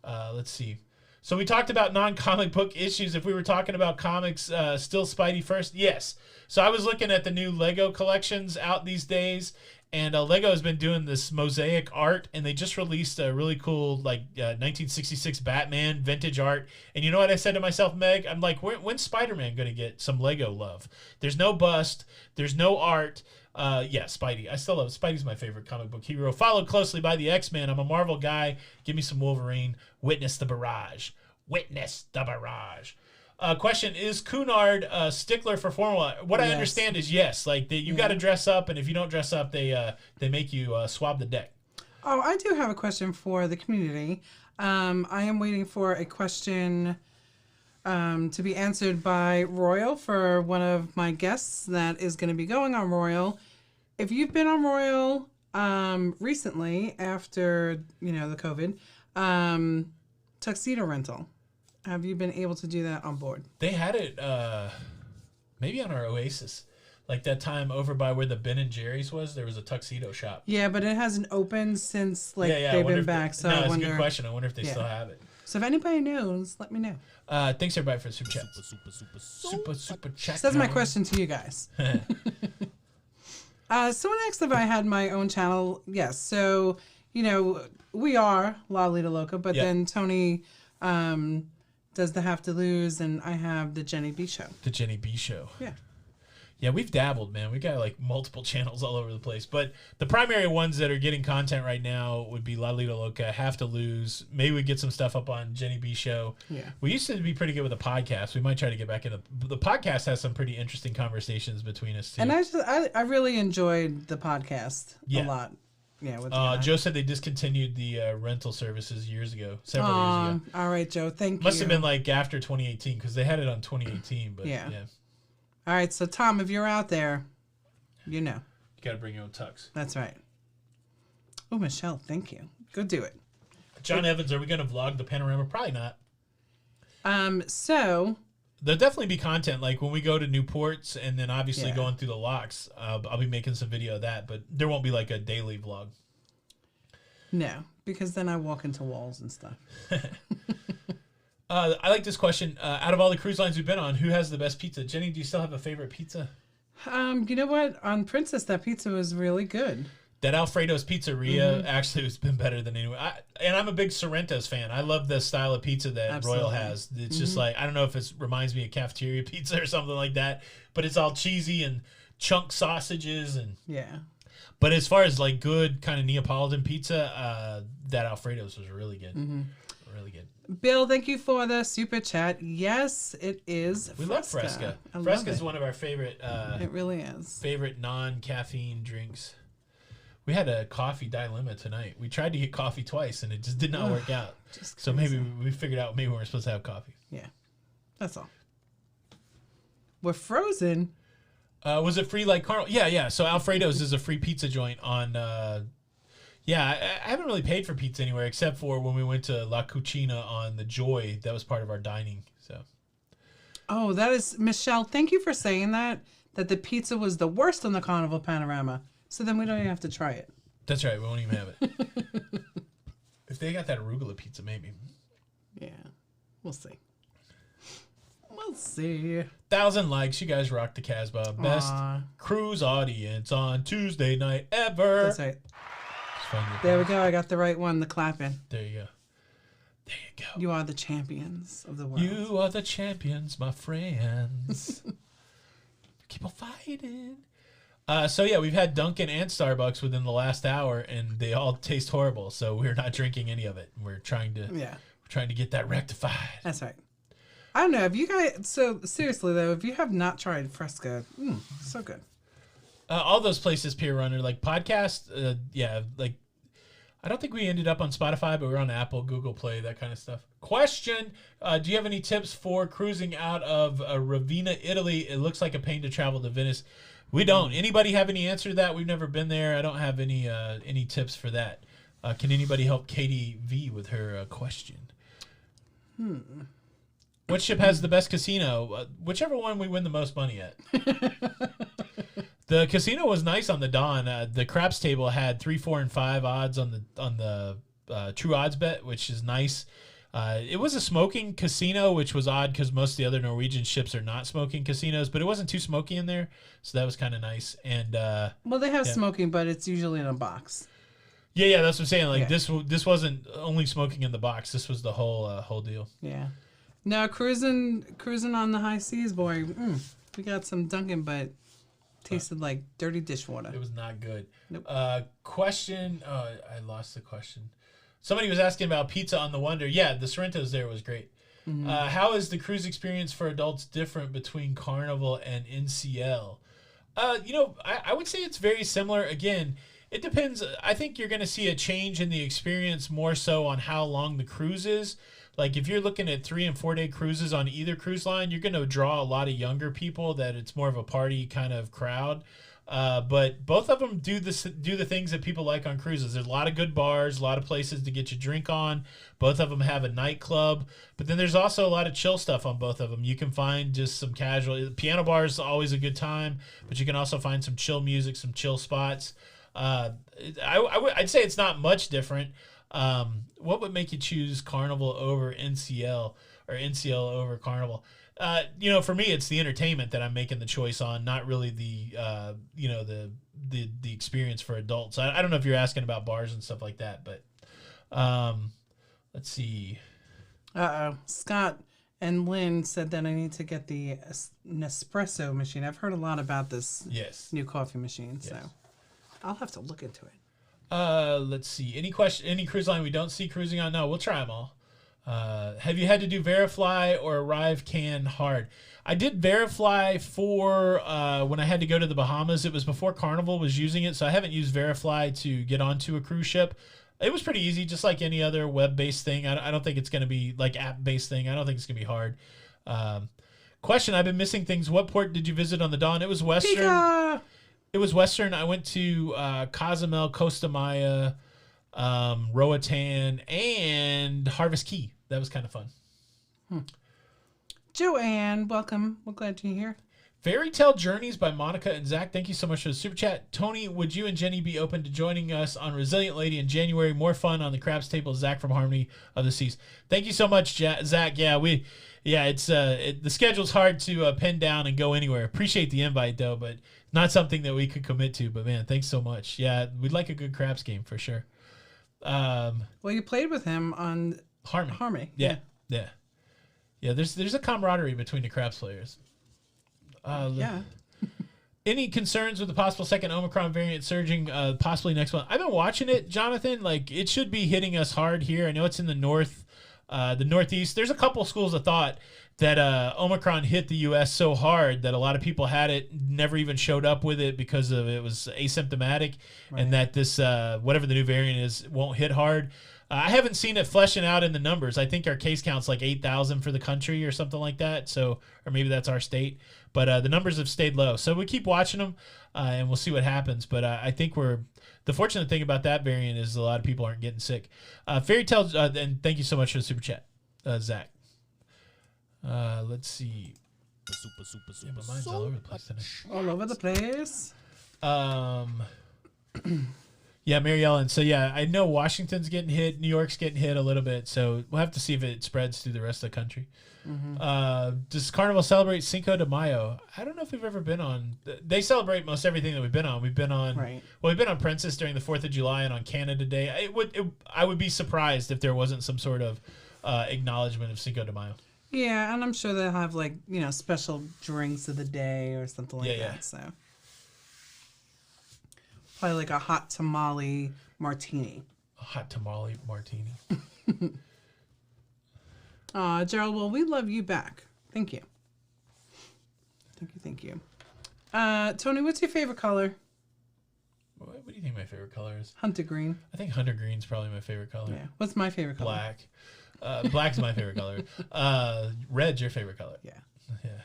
let's see. So we talked about non-comic book issues. If we were talking about comics, still Spidey first? Yes. So I was looking at the new Lego collections out these days, and Lego has been doing this mosaic art, and they just released a really cool 1966 Batman vintage art. And you know what I said to myself, Meg? I'm like, when's Spider-Man going to get some Lego love? There's no bust. There's no art. Yeah, Spidey. I still love Spidey's my favorite comic book hero. Followed closely by the X-Men. I'm a Marvel guy. Give me some Wolverine. Witness the barrage. Witness the barrage. Question, is Cunard a stickler for formal? What I Yes. understand is yes. Like you got to dress up, and if you don't dress up, they make you swab the deck. Oh, I do have a question for the community. I am waiting for a question to be answered by Royal for one of my guests that is going to be going on Royal. If you've been on Royal recently after, the COVID, tuxedo rental, have you been able to do that on board? They had it maybe on our Oasis. Like that time over by where the Ben & Jerry's was, there was a tuxedo shop. Yeah, but it hasn't opened since I they've wonder been if back. So no, I that's wonder. a good question. I wonder if they still have it. So if anybody knows, let me know. Thanks everybody for the super chat. Super chat. So that's my question to you guys. Someone asked if I had my own channel. Yes. So, we are Lido, Loca, but then Tony does the Have to Lose, and I have the Jenny B Show. The Jenny B Show. Yeah. Yeah, we've dabbled, man. We got like multiple channels all over the place. But the primary ones that are getting content right now would be Lido, Loca, Have to Lose. Maybe we get some stuff up on Jenny B Show. Yeah. We used to be pretty good with the podcast. We might try to get back in the podcast has some pretty interesting conversations between us too. And I really enjoyed the podcast a lot. Yeah. With the guy. Joe said they discontinued the rental services several years ago. All right, Joe. Thank you. Must have been like after 2018 because they had it on 2018. But yeah. All right, so Tom, if you're out there, you know. You got to bring your own tux. That's right. Oh, Michelle, thank you. Go do it. John Evans, are we going to vlog the panorama? Probably not. So There'll definitely be content like when we go to Newports and then obviously going through the locks. I'll be making some video of that, but there won't be like a daily vlog. no, because then I walk into walls and stuff. I like this question. Out of all the cruise lines we've been on, who has the best pizza? Jenny, do you still have a favorite pizza? You know what? On Princess, that pizza was really good. That Alfredo's Pizzeria actually has been better than anyone. And I'm a big Sorrento's fan. I love the style of pizza that Royal has. It's just like, I don't know if it reminds me of cafeteria pizza or something like that, but it's all cheesy and chunk sausages. But as far as like good kind of Neapolitan pizza, that Alfredo's was really good. Really good. Bill, thank you for the super chat. Yes, it is. We love Fresca. I Fresca love is it. one of our favorite It really is. favorite non-caffeine drinks. We had a coffee dilemma tonight. We tried to get coffee twice, and it just did not work out. So maybe we figured out maybe we weren't supposed to have coffee. Yeah, that's all. We're frozen. Was it free like Carl? Yeah. So Alfredo's is a free pizza joint on. I haven't really paid for pizza anywhere except for when we went to La Cucina on the Joy. That was part of our dining. So. Oh, that is Michelle. Thank you for saying that. That the pizza was the worst on the Carnival Panorama. So then we don't even have to try it. That's right. We won't even have it. If they got that arugula pizza, maybe. Yeah, we'll see. We'll see. 1,000 likes. You guys rock the Casbah. Best Aw. cruise audience on Tuesday night ever. That's right. It's fun to There we pause. go. I got the right one. The clapping. There you go. There you go. You are the champions of the world. You are the champions, my friends. Keep on fighting. So yeah, we've had Dunkin' and Starbucks within the last hour, and they all taste horrible. So we're not drinking any of it. We're trying to get that rectified. That's right. I don't know. If you guys, so seriously though, if you have not tried Fresca, so good. All those places peer runner, like podcast. Yeah, like I don't think we ended up on Spotify, but we're on Apple, Google Play, that kind of stuff. Question: do you have any tips for cruising out of Ravenna, Italy? It looks like a pain to travel to Venice. We don't. Anybody have any answer to that? We've never been there. I don't have any tips for that. Can anybody help Katie V with her question? What ship has the best casino? Whichever one we win the most money at. The casino was nice on the Dawn. The craps table had 3, 4, and 5 odds on the true odds bet, which is nice. It was a smoking casino, which was odd because most of the other Norwegian ships are not smoking casinos, but it wasn't too smoky in there, so that was kind of nice. And Well, they have smoking, but it's usually in a box. yeah, that's what I'm saying. Like Yeah. this wasn't only smoking in the box. This was the whole deal. Yeah. No, cruising on the high seas, boy. We got some Dunkin', but tasted like dirty dishwater. It was not good. Nope. Question. Oh, I lost the question. Somebody was asking about pizza on the Wonder. Yeah, the Sorrento's there was great. How is the cruise experience for adults different between Carnival and NCL? I would say it's very similar. Again, it depends. I think you're going to see a change in the experience more so on how long the cruise is. Like if you're looking at 3 and 4 day cruises on either cruise line, you're going to draw a lot of younger people that it's more of a party kind of crowd. But both of them do the things that people like on cruises. There's a lot of good bars, a lot of places to get your drink on. Both of them have a nightclub, but then there's also a lot of chill stuff on both of them. You can find just some casual piano bars, always a good time, but you can also find some chill music, some chill spots. I'd say it's not much different. What would make you choose Carnival over NCL or NCL over Carnival? For me, it's the entertainment that I'm making the choice on, not really the experience for adults. I don't know if you're asking about bars and stuff like that, but let's see. Scott and Lynn said that I need to get the Nespresso machine. I've heard a lot about this new coffee machine, so I'll have to look into it. Let's see. Any cruise line we don't see cruising on? No, we'll try them all. Have you had to do Verifly or Arrive Can hard? I did Verifly for when I had to go to the Bahamas. It was before Carnival was using it, so I haven't used Verifly to get onto a cruise ship. It was pretty easy, just like any other web-based thing. I don't think it's going to be like app-based thing. I don't think it's going to be hard. Question, I've been missing things. What port did you visit on the Dawn? It was Western. Pika! It was Western. I went to Cozumel, Costa Maya, Roatan, and Harvest Key. That was kind of fun. Joanne, welcome. We're glad you're here. Fairy Tale Journeys by Monica and Zach. Thank you so much for the super chat. Tony, would you and Jenny be open to joining us on Resilient Lady in January? More fun on the Craps Table. Zach from Harmony of the Seas. Thank you so much, Zach. Yeah, it's the schedule's hard to pin down and go anywhere. Appreciate the invite though, but not something that we could commit to. But man, thanks so much. Yeah, we'd like a good craps game for sure. Well, you played with him on Harmony. Yeah. There's a camaraderie between the craps players. Yeah. Any concerns with the possible second Omicron variant surging possibly next month? I've been watching it, Jonathan. Like it should be hitting us hard here. I know it's in the Northeast. There's a couple schools of thought that Omicron hit the U.S. so hard that a lot of people had it, never even showed up with it because of it was asymptomatic, and that this whatever the new variant is won't hit hard. I haven't seen it fleshing out in the numbers. I think our case count's like 8,000 for the country or something like that. So, or maybe that's our state. But the numbers have stayed low. So we keep watching them, and we'll see what happens. But I think the fortunate thing about that variant is a lot of people aren't getting sick. Fairy Tale, and thank you so much for the super chat, Zach. Let's see. Yeah, but mine's all over the place today. All over the place. Yeah, Mary Ellen. So yeah, I know Washington's getting hit, New York's getting hit a little bit. So we'll have to see if it spreads through the rest of the country. Does Carnival celebrate Cinco de Mayo? I don't know if we've ever been on. They celebrate most everything that we've been on. We've been on. Right. Well, we've been on Princess during the 4th of July and on Canada Day. I would be surprised if there wasn't some sort of acknowledgement of Cinco de Mayo. Yeah, and I'm sure they'll have like, you know, special drinks of the day or something like that. So probably like a hot tamale martini. A hot tamale martini. Gerald, well, we love you back. Thank you. Thank you. Tony, what's your favorite color? What do you think my favorite color is? Hunter green. I think hunter green's probably my favorite color. Yeah. What's my favorite color? Black. Black's my favorite color. Red's your favorite color. Yeah. Yeah.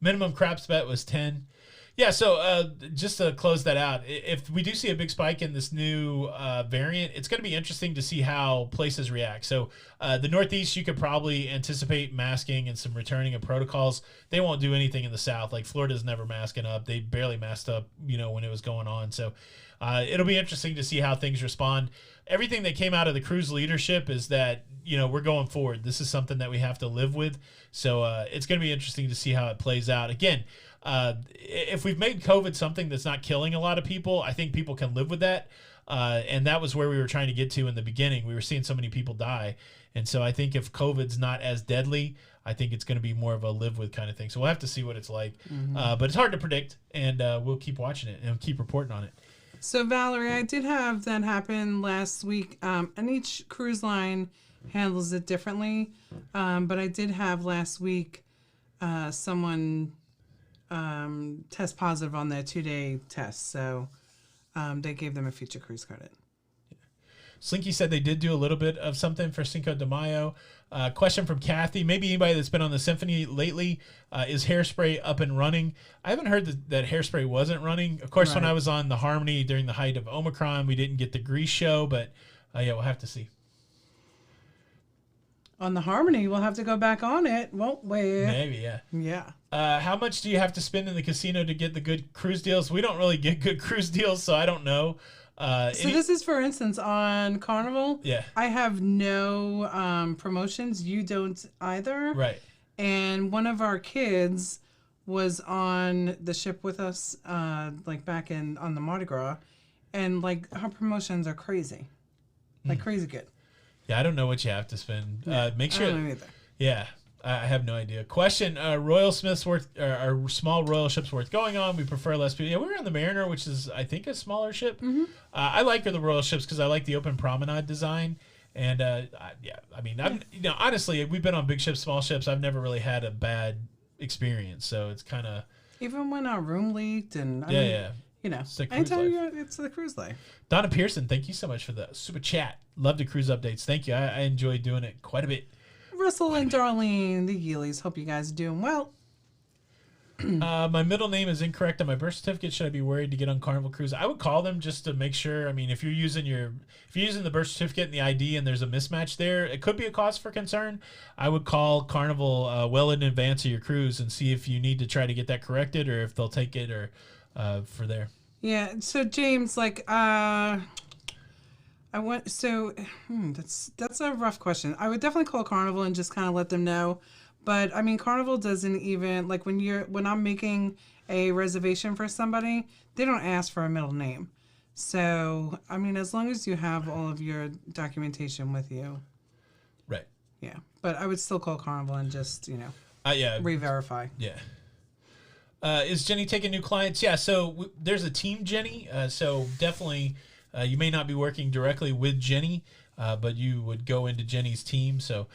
Minimum craps bet was 10. Yeah, so just to close that out, if we do see a big spike in this new variant, it's going to be interesting to see how places react. So the Northeast, you could probably anticipate masking and some returning of protocols. They won't do anything in the South. Like Florida's never masking up. They barely masked up, when it was going on. So it'll be interesting to see how things respond. Everything that came out of the cruise leadership is that, we're going forward. This is something that we have to live with. So it's going to be interesting to see how it plays out. Again, if we've made COVID something that's not killing a lot of people, I think people can live with that. And that was where we were trying to get to in the beginning. We were seeing so many people die. And so I think if COVID's not as deadly, I think it's going to be more of a live with kind of thing. So we'll have to see what it's like. But it's hard to predict, and we'll keep watching it and keep reporting on it. So, Valerie, I did have that happen last week, and each cruise line handles it differently. But I did have last week someone test positive on their 2-day test. So they gave them a future cruise credit. Slinky said they did do a little bit of something for Cinco de Mayo. Question from Kathy. Maybe anybody that's been on the Symphony lately, is Hairspray up and running? I haven't heard that Hairspray wasn't running. Of course, when I was on the Harmony during the height of Omicron, we didn't get the Grease show, but yeah, we'll have to see. On the Harmony, we'll have to go back on it, won't we? Maybe, yeah. Yeah. How much do you have to spend in the casino to get the good cruise deals? We don't really get good cruise deals, so I don't know. So this is, for instance, on Carnival. Yeah. I have no promotions. You don't either. Right. And one of our kids was on the ship with us, like back on the Mardi Gras, and like her promotions are crazy, like crazy good. Yeah, I don't know what you have to spend. Make sure. I don't know either. Yeah, I have no idea. Question: Royal Smiths worth, or small Royal ships worth going on? We prefer less people. Yeah, we were on the Mariner, which is I think a smaller ship. I like the Royal ships because I like the open promenade design. And honestly, we've been on big ships, small ships. I've never really had a bad experience, so it's kind of even when our room leaked and it's the cruise life. Donna Pearson, thank you so much for the super chat. Love the cruise updates. Thank you. I enjoy doing it quite a bit. Russell and Darlene, the Yeelys. Hope you guys are doing well. My middle name is incorrect on my birth certificate. Should I be worried to get on Carnival Cruise? I would call them just to make sure. I mean, if you're using the birth certificate and the ID and there's a mismatch there, it could be a cause for concern. I would call Carnival well in advance of your cruise and see if you need to try to get that corrected or if they'll take it or for there. Yeah. So James, like, that's a rough question. I would definitely call Carnival and just kind of let them know. But I mean, Carnival doesn't even, like, when I'm making a reservation for somebody, they don't ask for a middle name. So, I mean, as long as you have all of your documentation with you. Right. Yeah. But I would still call Carnival and just, re-verify. Yeah. Is Jenny taking new clients? Yeah. So there's a team Jenny. So definitely you may not be working directly with Jenny, but you would go into Jenny's team. So,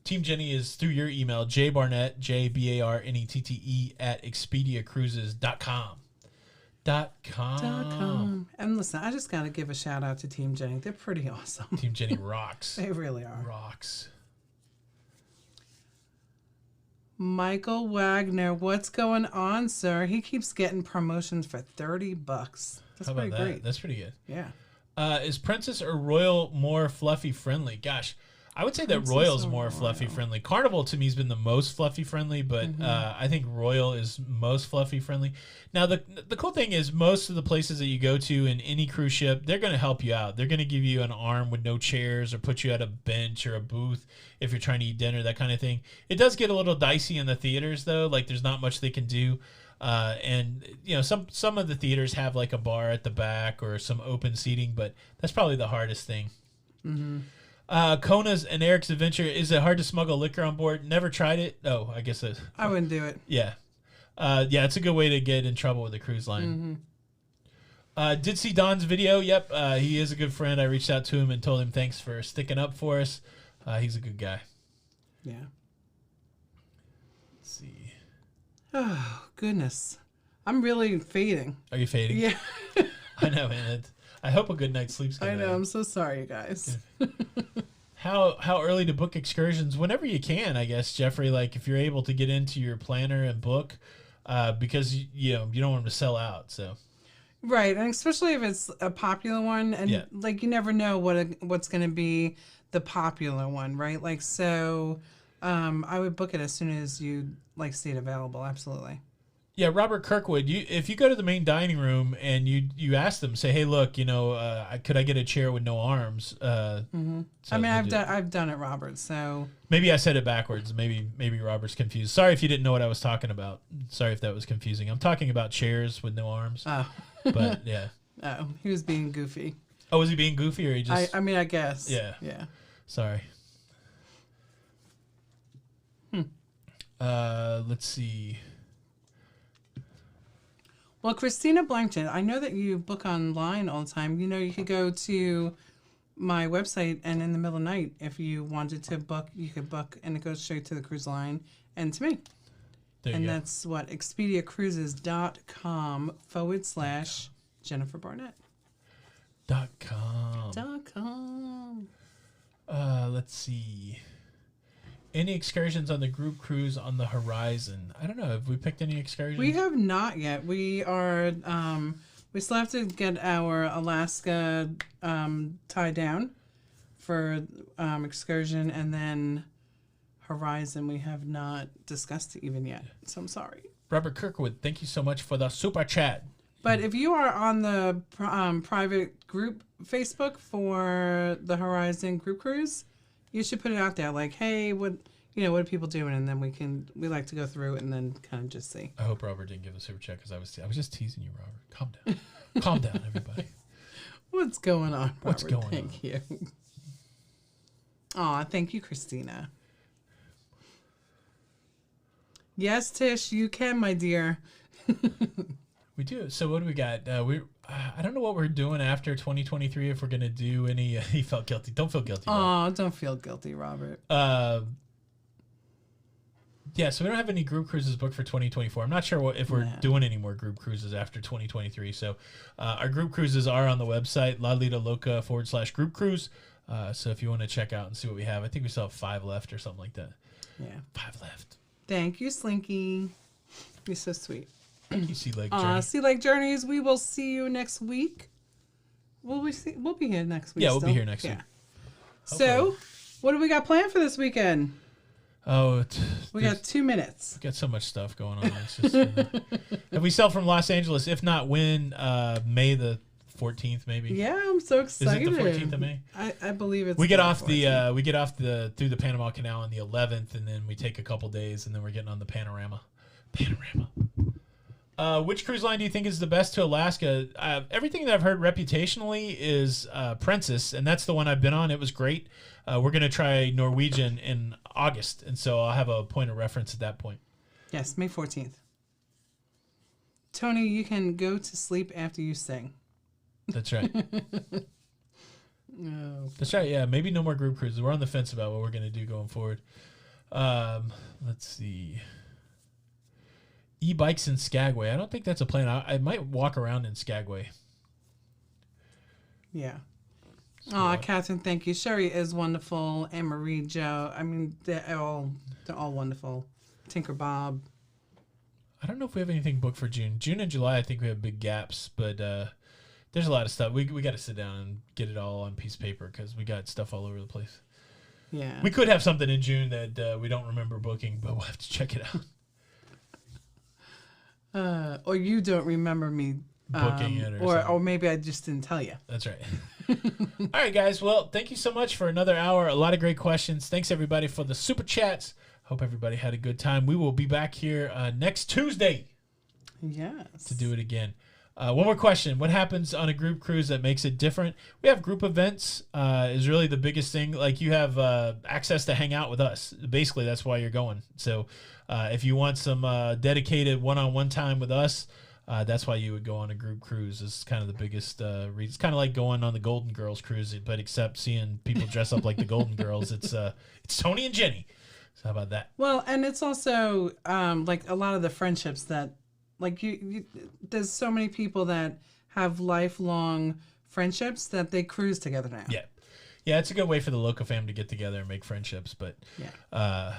Team Jenny is through your email, jbarnette, jbarnette, at expediacruises.com. And listen, I just got to give a shout out to Team Jenny. They're pretty awesome. Team Jenny rocks. They really are. Rocks. Michael Wagner, what's going on, sir? He keeps getting promotions for $30. That's How pretty about that? great. That's pretty good. Yeah. Is Princess or Royal more fluffy friendly? Gosh. I would say that Princess Royal's or more Royal? fluffy friendly. Carnival to me has been the most fluffy friendly, but I think Royal is most fluffy friendly. Now the cool thing is most of the places that you go to in any cruise ship, they're going to help you out. They're going to give you an arm with no chairs or put you at a bench or a booth if you're trying to eat dinner, that kind of thing. It does get a little dicey in the theaters though. Like there's not much they can do. And you know, some of the theaters have like a bar at the back or some open seating, but that's probably the hardest thing. Kona's and Eric's Adventure. Is it hard to smuggle liquor on board? Never tried it. Oh, I guess it. I wouldn't do it. Yeah. Yeah, it's a good way to get in trouble with a cruise line. Did see Don's video. Yep. He is a good friend. I reached out to him and told him thanks for sticking up for us. He's a good guy. Yeah. Let's see. Oh, goodness. I'm really fading. Are you fading? Yeah. I know, man. I hope a good night's sleep's I good. know. I'm so sorry, you guys. How early to book excursions? Whenever you can, I guess, Jeffrey. Like if you're able to get into your planner and book, because you don't want them to sell out. So Right, and especially if it's a popular one, and like you never know what's going to be the popular one, right? Like so, I would book it as soon as you like see it available. Absolutely. yeah, Robert Kirkwood. If you go to the main dining room and you ask them, say, hey, look, could I get a chair with no arms? So I mean, I've done it, Robert. So maybe I said it backwards. Maybe Robert's confused. Sorry if you didn't know what I was talking about. Sorry if that was confusing. I'm talking about chairs with no arms. oh, But yeah. oh, he was being goofy. Oh, was he being goofy or he just? I mean, I guess. Yeah. Yeah. Sorry. Let's see. Well, Christina Blankton, I know that you book online all the time. You could go to my website and in the middle of the night, if you wanted to book, you could book and it goes straight to the cruise line and to me. There And you go. that's what, expediacruises.com/Jennifer Barnett. .com. .com. Let's see. Any excursions on the group cruise on the horizon? I don't know. Have we picked any excursions? We have not yet. We are, we still have to get our Alaska tied down for excursion, and then Horizon we have not discussed even yet. So I'm sorry. Robert Kirkwood, thank you so much for the super chat. But if you are on the private group Facebook for the Horizon group cruise, you should put it out there like, hey, what are people doing? And then we like to go through it and then kind of just see. I hope Robert didn't give a super chat because I was just teasing you, Robert. Calm down. Calm down, everybody. What's going on, Robert? What's going on? Thank you. Aw, thank you, Christina. Yes, Tish, you can, my dear. We do. So what do we got? I don't know what we're doing after 2023. If we're gonna do any, he felt guilty. Don't feel guilty. Oh, don't feel guilty, Robert. Yeah. So we don't have any group cruises booked for 2024. I'm not sure if we're doing any more group cruises after 2023. So our group cruises are on the website Lido Loca /group cruise. So if you want to check out and see what we have, I think we still have 5 left or something like that. Yeah. 5 left. Thank you, Slinky. You're so sweet. You see, like Journey. Sea Lake Journeys. We will see you next week. Will we see? We'll be here next week. Yeah, we'll be still. here next week. So, what do we got planned for this weekend? Oh, We got 2 minutes. got so much stuff going on. It's just, and we sell from Los Angeles. If not, when May the 14th, maybe. Yeah, I'm so Is excited. it the 14th of May? I believe it's. We get the off 14th. through the Panama Canal on the 11th, and then we take a couple days, and then we're getting on the Panorama. Which cruise line do you think is the best to Alaska? Everything that I've heard reputationally is Princess, and that's the one I've been on. It was great. We're going to try Norwegian in August, and so I'll have a point of reference at that point. Yes, May 14th. Tony, you can go to sleep after you sing. That's right. No. That's right, yeah. Maybe no more group cruises. We're on the fence about what we're going to do going forward. Let's see. E-bikes in Skagway. I don't think that's a plan. I might walk around in Skagway. Yeah. Oh, Catherine, thank you. Sherry is wonderful. Anne Marie, Joe. I mean, they're all wonderful. Tinker Bob. I don't know if we have anything booked for June. June and July, I think we have big gaps, but there's a lot of stuff. We got to sit down and get it all on piece of paper because we got stuff all over the place. Yeah. We could have something in June that we don't remember booking, but we'll have to check it out. Or you don't remember me Booking it or something. or maybe I just didn't tell you. That's right. All right, guys. Well, thank you so much for another hour. A lot of great questions. Thanks, everybody, for the super chats. Hope everybody had a good time. We will be back here next Tuesday Yes. to do it again. One more question. What happens on a group cruise that makes it different? We have group events is really the biggest thing. Like you have access to hang out with us. Basically, that's why you're going. So if you want some dedicated one-on-one time with us, that's why you would go on a group cruise. It's kind of the biggest reason. It's kind of like going on the Golden Girls cruise, but except seeing people dress up like the Golden Girls. It's Tony and Jenny. So how about that? Well, and it's also like a lot of the friendships that like you there's so many people that have lifelong friendships that they cruise together now. Yeah, it's a good way for the Loca fam to get together and make friendships. But there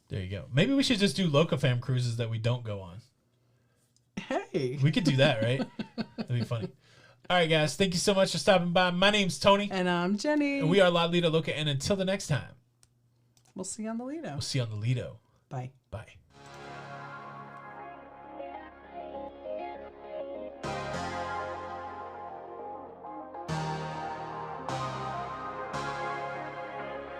you go. Maybe we should just do Loca fam cruises that we don't go on. Hey. We could do that, right? That'd be funny. All right, guys. Thank you so much for stopping by. My name's Tony. And I'm Jenny. And we are Lido, Loca. And until the next time, We'll see you on the Lido. we'll see you on the Lido. Bye. Bye.